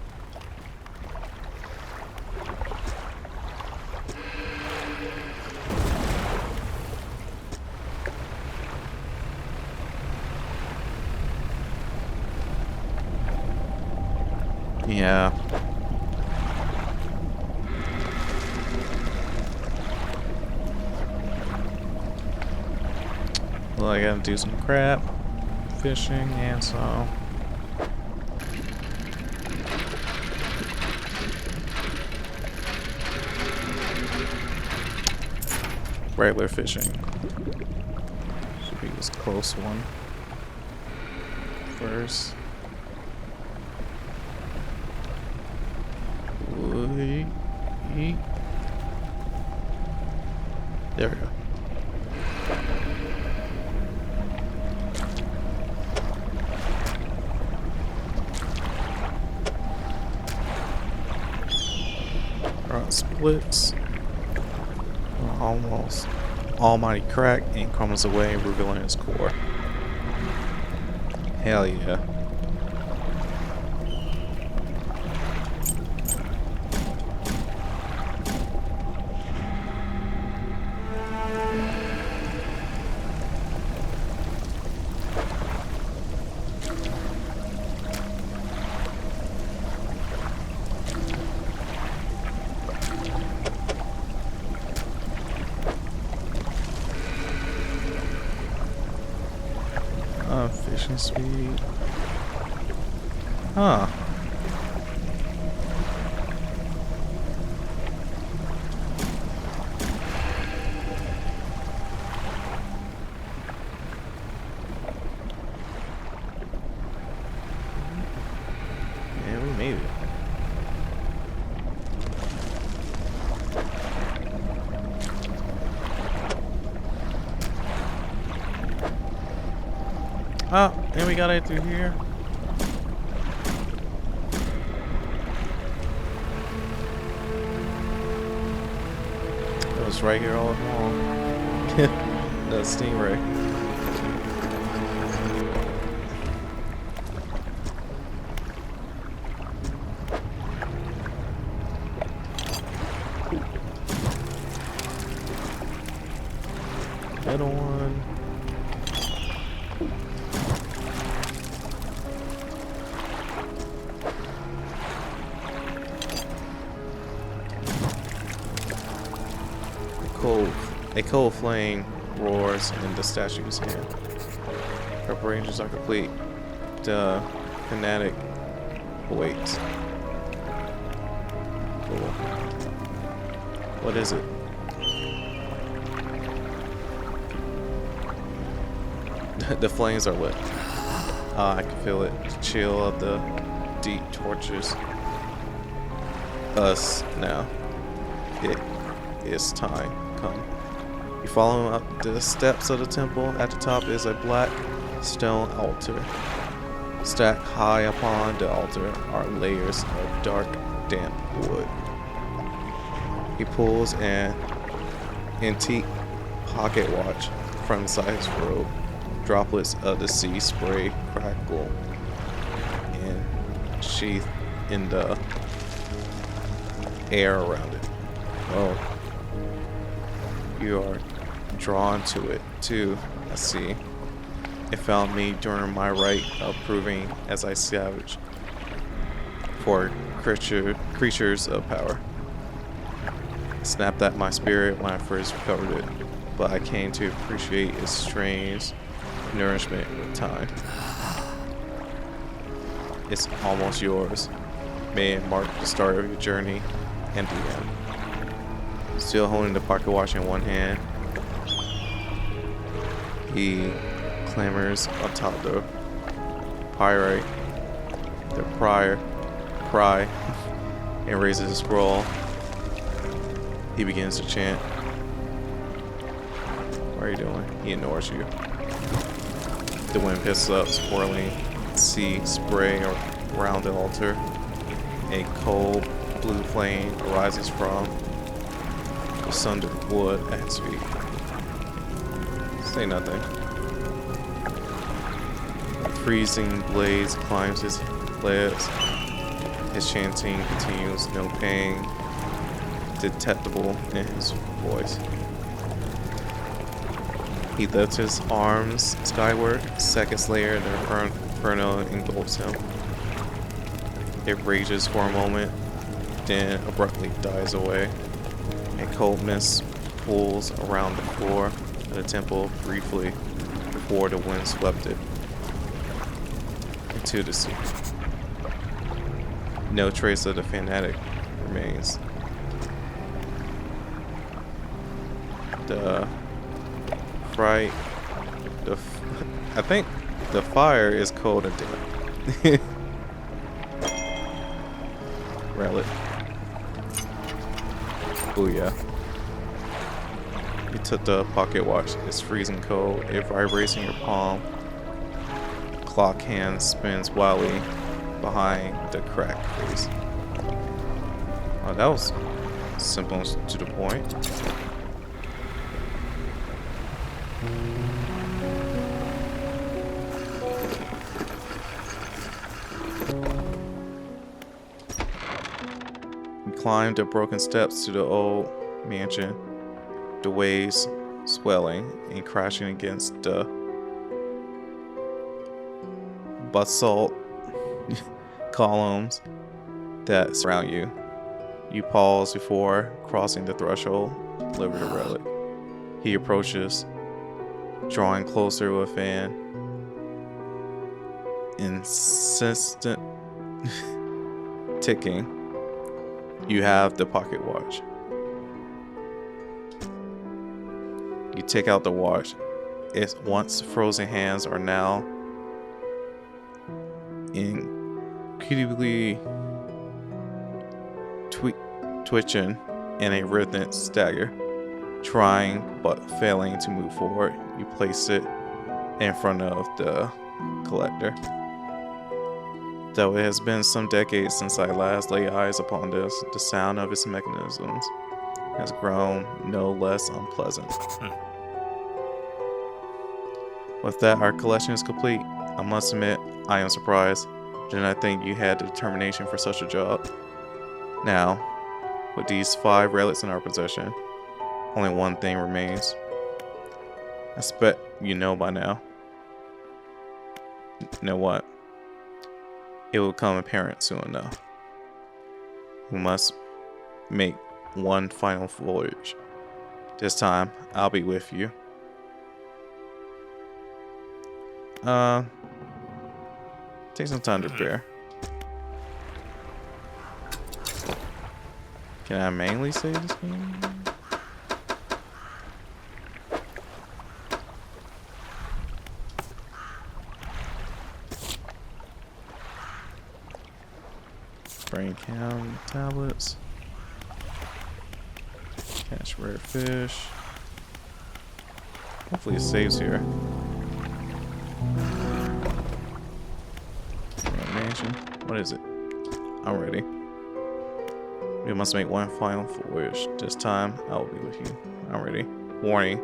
Yeah. Well, I gotta do some crap, fishing, and so. Regular fishing. Should be this close one first. There we go. Rod splits. Almost. Almighty crack and crumbles away, revealing its core. Hell yeah. Fishing speed. Huh. Yeah, we made it. Oh, and we got it through here. It was right here all along. The stingray. Middle one. A cold flame roars in the statue's hand. Preparations are complete. The fanatic awaits. Cool. What is it? The flames are lit. I can feel it. The chill of the deep tortures us now. It is time come. You follow up the steps of the temple. At the top is a black stone altar. Stacked high upon the altar are layers of dark, damp wood. He pulls an antique pocket watch from inside his robe. Droplets of the sea spray crackle and sheath in the air around it. Oh, you are drawn to it too, I see. It found me during my rite of proving as I scavenged for creatures of power. It snapped at my spirit when I first recovered it, but I came to appreciate its strange nourishment with time. It's almost yours. May it mark the start of your journey and the end. Still holding the pocket watch in one hand, he clambers atop the pyrite, pry, and raises a scroll. He begins to chant. What are you doing? He ignores you. The wind picks up, swirling sea spray around the altar. A cold blue flame arises from the sundered wood at his feet. Say nothing. The freezing blaze climbs his legs. His chanting continues, no pain detectable in his voice. He lifts his arms skyward. Seconds later, the inferno engulfs him. It rages for a moment, then abruptly dies away. A cold mist pulls around the floor of the temple briefly before the wind swept it into the sea. No trace of the fanatic remains. The Wright, I think the fire is cold and damp. Relic. Oh yeah. You took the pocket watch. It's freezing cold. It vibrates in your palm. Clock hand spins wildly behind the crack face. Oh, that was simple to the point. We climbed the broken steps to the old mansion, the waves swelling and crashing against the basalt columns that surround you. You pause before crossing the threshold, deliver the relic. He approaches, drawing closer with an insistent ticking. You have the pocket watch. You take out the watch. Its once frozen hands are now incredibly twitching in a rhythmic stagger. Trying but failing to move forward, you place it in front of the collector. Though it has been some decades since I last laid eyes upon this, the sound of its mechanisms has grown no less unpleasant. With that, our collection is complete. I must admit, I am surprised. Did not think you had the determination for such a job. Now, with these 5 relics in our possession, only one thing remains. I expect you know by now. You know what? It will become apparent soon enough. We must make one final voyage. This time, I'll be with you. Take some time to prepare. Can I mainly save this game? Brain cam tablets. Catch rare fish. Hopefully it saves here. Mansion. What is it? I'm ready. We must make one final voyage. This time, I will be with you. I'm ready. Warning.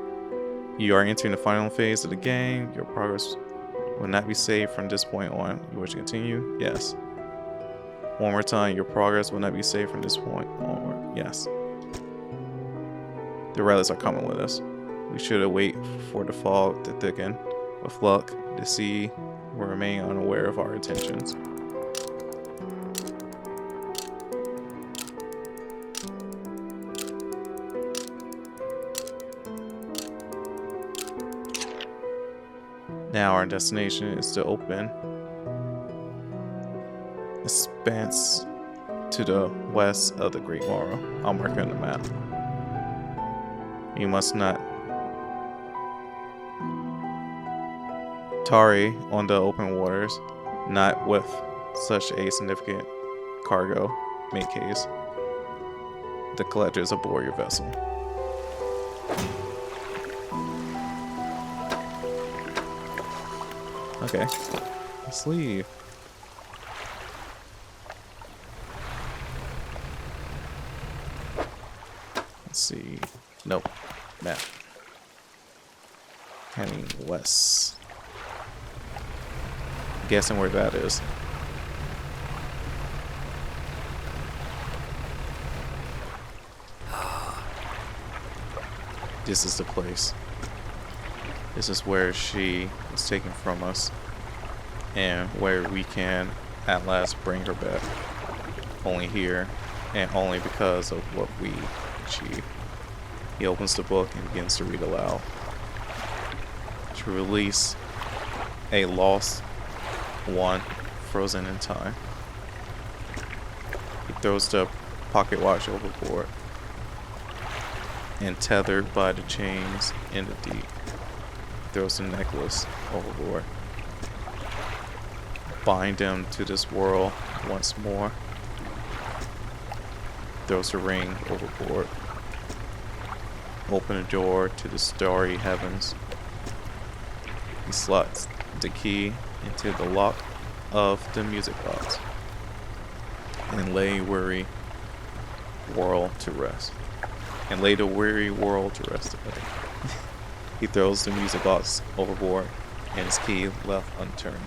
You are entering the final phase of the game. Your progress will not be saved from this point on. You wish to continue? Yes. One more time. Your progress will not be saved from this point onward. Yes. The relics are coming with us. We should await for the fog to thicken. With luck, the sea will remain unaware of our intentions. Now our destination is to open expanse to the west of the Great Morrow. I'll mark it on the map. You must not tarry on the open waters, not with such a significant cargo, make haste. the collectors aboard your vessel. Okay, let's leave. Let's see. Nope. Map. Heading west. Guessing where that is. This is the place. This is where she was taken from us, and where we can at last bring her back. Only here, and only because of what we achieved. He opens the book and begins to read aloud. To release a lost one frozen in time. He throws the pocket watch overboard, and tethered by the chains in the deep, throws the necklace overboard. Bind them to this world once more. Throws the ring overboard. Open the door to the starry heavens. He slots the key into the lock of the music box and lay weary world to rest. And lay the weary world to rest today. He throws the music box overboard and his key left unturned.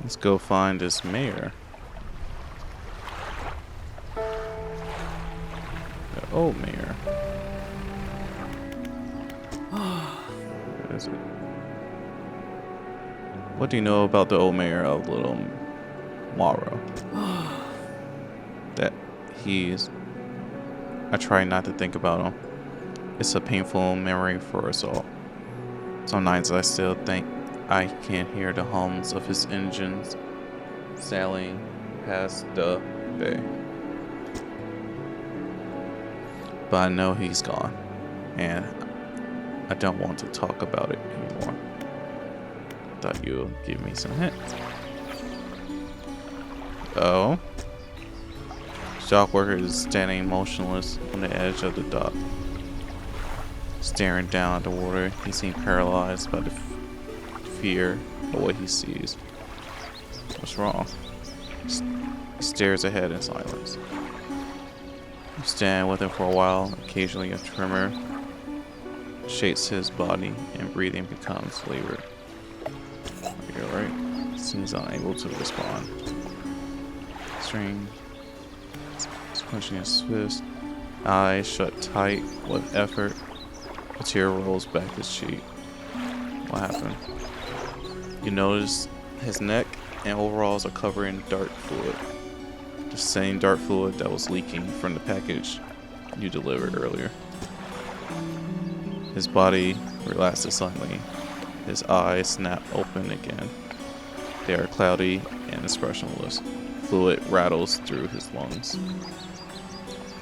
Let's go find this mayor. The old mayor. Where is it? What do you know about the old mayor of Little Morrow? That he's... I try not to think about him. It's a painful memory for us all. Some nights I still think I can hear the hums of his engines sailing past the bay. But I know he's gone, and I don't want to talk about it anymore. Thought you'll give me some hints. Oh. Dock worker is standing motionless on the edge of the dock. Staring down at the water, he seems paralyzed by the fear of what he sees. What's wrong? He stares ahead in silence. You stand with him for a while. Occasionally a tremor shakes his body and breathing becomes labored. Are you alright? Seems unable to respond. Strand is clenching his fist. Eyes shut tight with effort. A tear rolls back his cheek. What happened? You notice his neck and overalls are covered in dark fluid. The same dark fluid that was leaking from the package you delivered earlier. His body relaxes suddenly. His eyes snap open again. They are cloudy and expressionless. Fluid rattles through his lungs.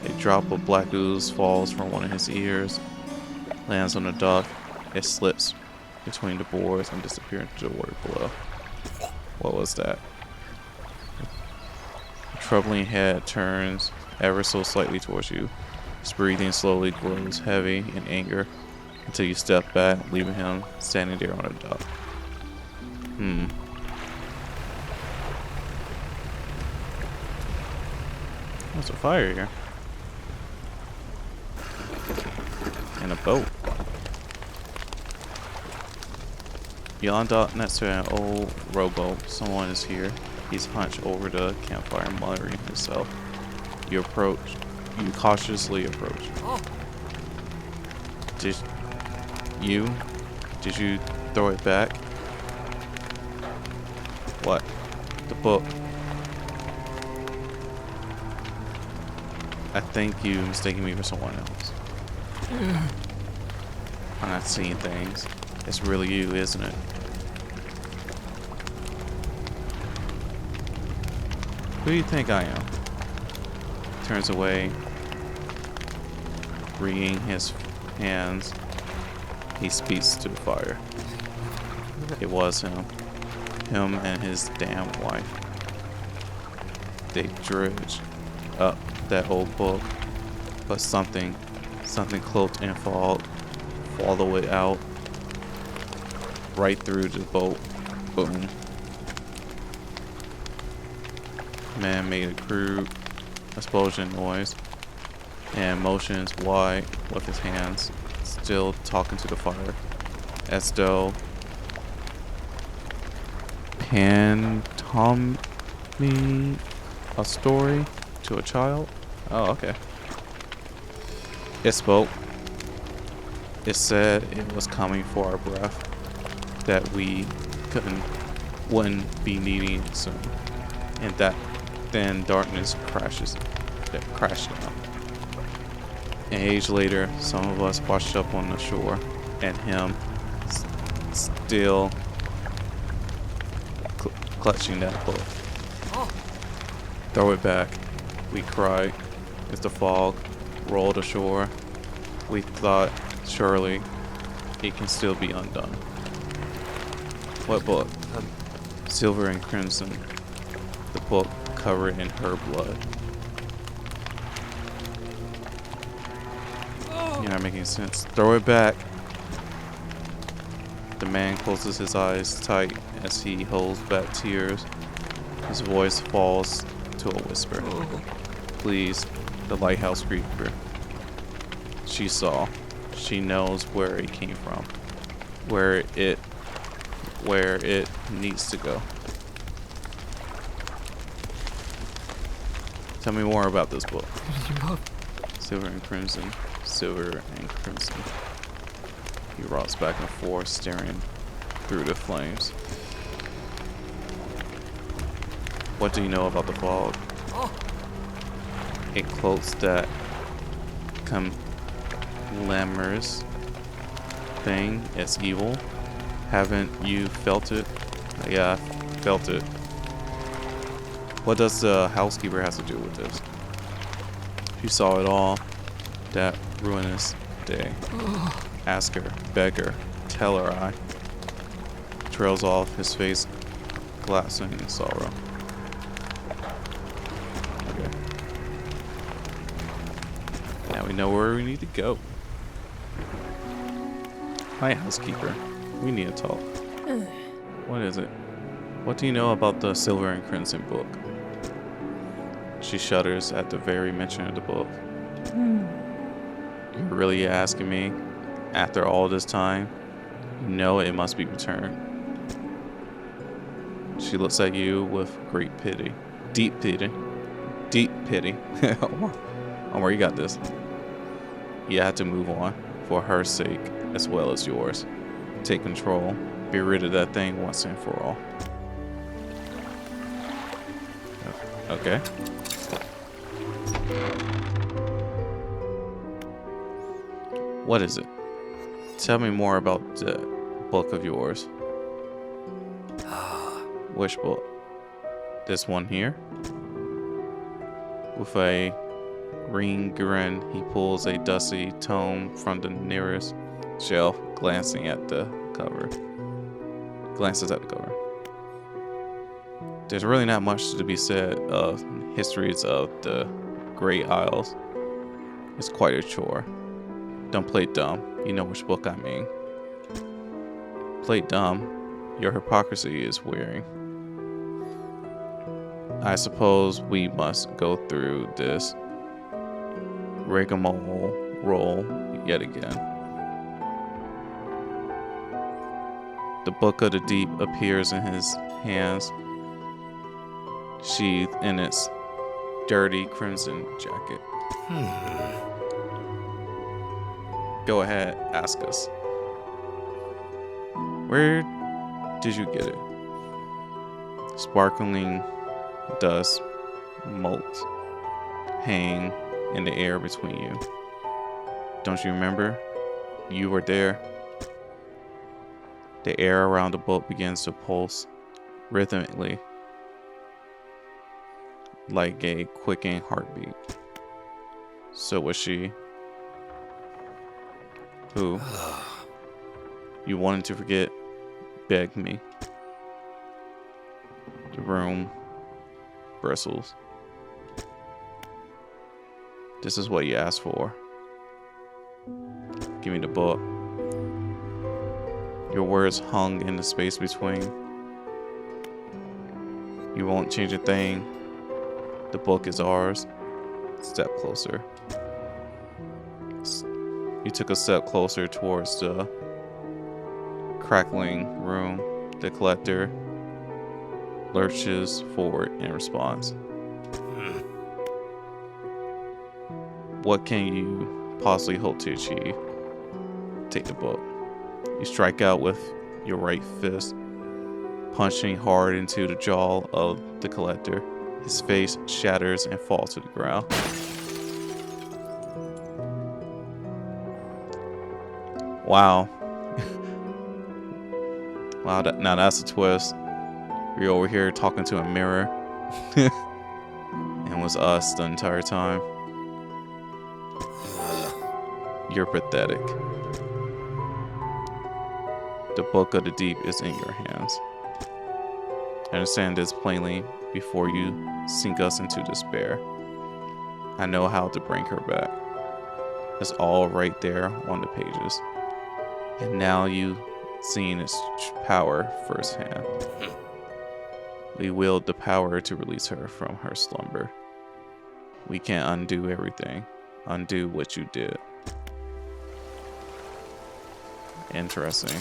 A drop of black ooze falls from one of his ears, lands on the dock. It slips between the boards and disappears into the water below. What was that? The troubling head turns ever so slightly towards you. His breathing slowly grows heavy in anger until you step back, leaving him standing there on a dock. There's a fire here. And a boat. You're on dock next to an old rowboat. Someone is here. He's hunched over the campfire, muttering himself. You cautiously approach. Did you throw it back? What? The book. I think you mistaken me for someone else. I'm not seeing things. It's really you, isn't it? Who do you think I am? Turns away, wringing his hands. He speaks to the fire. It was him. Him and his damn wife. They dredged up that old book, but something cloaked in fog, all the way out, right through the boat. Boom. Man made a crude explosion noise and motions wide with his hands, still talking to the fire, as though pantomiming a story to a child. Oh, okay. It spoke. It said it was coming for our breath, that we wouldn't be needing it soon, and that then darkness crashed down. An age later, some of us washed up on the shore, and him still clutching that book. Throw it back, we cried as the fog rolled ashore. We thought surely it can still be undone. What book? Silver and Crimson. The book covered in her blood. You're not making sense. Throw it back. The man closes his eyes tight as he holds back tears. His voice falls to a whisper. Please, the lighthouse creeper. She saw. She knows where it came from. Where it needs to go. Tell me more about this book. Silver and Crimson. Silver and Crimson. He rocks back and forth, staring through the flames. What do you know about the fog? It cloaks that glamorous thing as evil. Haven't you felt it? Yeah, I felt it. What does the housekeeper have to do with this? You saw it all that ruinous day. Ask her, beg her, tell her I. Trails off, his face glassing in sorrow. Okay. Now we know where we need to go. Hi, housekeeper. We need to talk. What is it? What do you know about the Silver and Crimson book? She shudders at the very mention of the book. You're really asking me? After all this time? You know it must be returned. She looks at you with great pity. Deep pity. Deep pity. Omar, you got this. You have to move on. For her sake, as well as yours. Take control. Be rid of that thing once and for all. Okay. What is it? Tell me more about the book of yours. Which book? This one here? With a green grin, he pulls a dusty tome from the nearest shelf, glancing at the cover. Glances at the cover. There's really not much to be said of histories of the Great Isles. It's quite a chore. Don't play dumb. You know which book I mean. Play dumb. Your hypocrisy is wearing. I suppose we must go through this rigmarole yet again. The Book of the Deep appears in his hands, sheathed in its dirty crimson jacket. Go ahead, ask us. Where did you get it? Sparkling dust motes hang in the air between you. Don't you remember? You were there. The air around the boat begins to pulse rhythmically, like a quickening heartbeat. So was she. Who? You wanted to forget, begged me. The room bristles. This is what you asked for. Give me the book. Your words hung in the space between. You won't change a thing. The book is ours. Step closer. You took a step closer towards the crackling room. The collector lurches forward in response. What can you possibly hope to achieve? Take the book. You strike out with your right fist, punching hard into the jaw of the collector. His face shatters and falls to the ground. Wow. Wow, now that's a twist. We're over here talking to a mirror. And it was us the entire time. You're pathetic. The Book of the Deep is in your hands. I understand this plainly before you sink us into despair. I know how to bring her back. It's all right there on the pages. And now you've seen its power firsthand. We wield the power to release her from her slumber. We can't undo everything. Undo what you did. Interesting.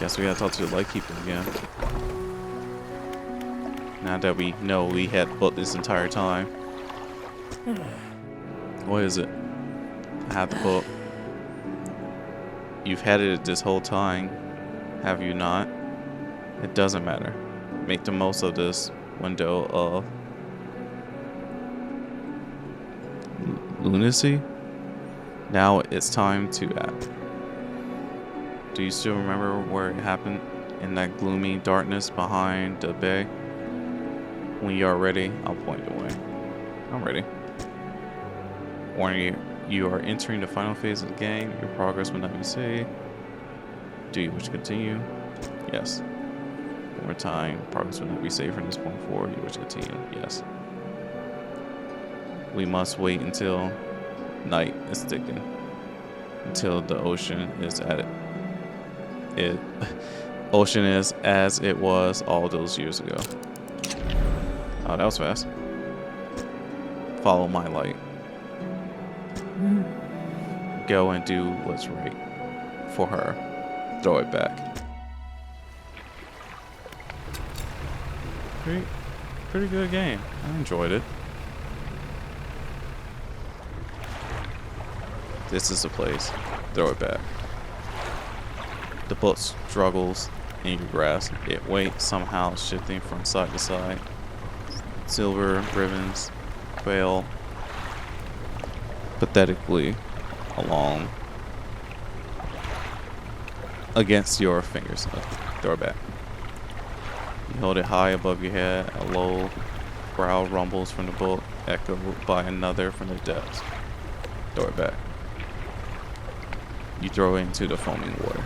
Guess we gotta talk to the Lightkeeper again. Now that we know we had the book this entire time. What is it? I have the book. You've had it this whole time, have you not? It doesn't matter. Make the most of this window of lunacy. Now it's time to act. Do you still remember where it happened? In that gloomy darkness behind the bay? When you are ready, I'll point the way. I'm ready. Warning you are entering the final phase of the game. Your progress will not be saved. Do you wish to continue? Yes. One more time. Progress will not be saved from this point forward. You wish to continue? Yes. We must wait until night is thickened. Until the ocean is at it. Ocean is as it was all those years ago. Oh, that was fast. Follow my light. Go and do what's right for her. Throw it back. Pretty good game. I enjoyed it. This is the place. Throw it back. The boat struggles in your grasp. It waits, somehow shifting from side to side. Silver ribbons trail pathetically along against your fingers. Throw it back. You hold it high above your head. A low growl rumbles from the boat, echoed by another from the depths. Throw it back. You throw it into the foaming water.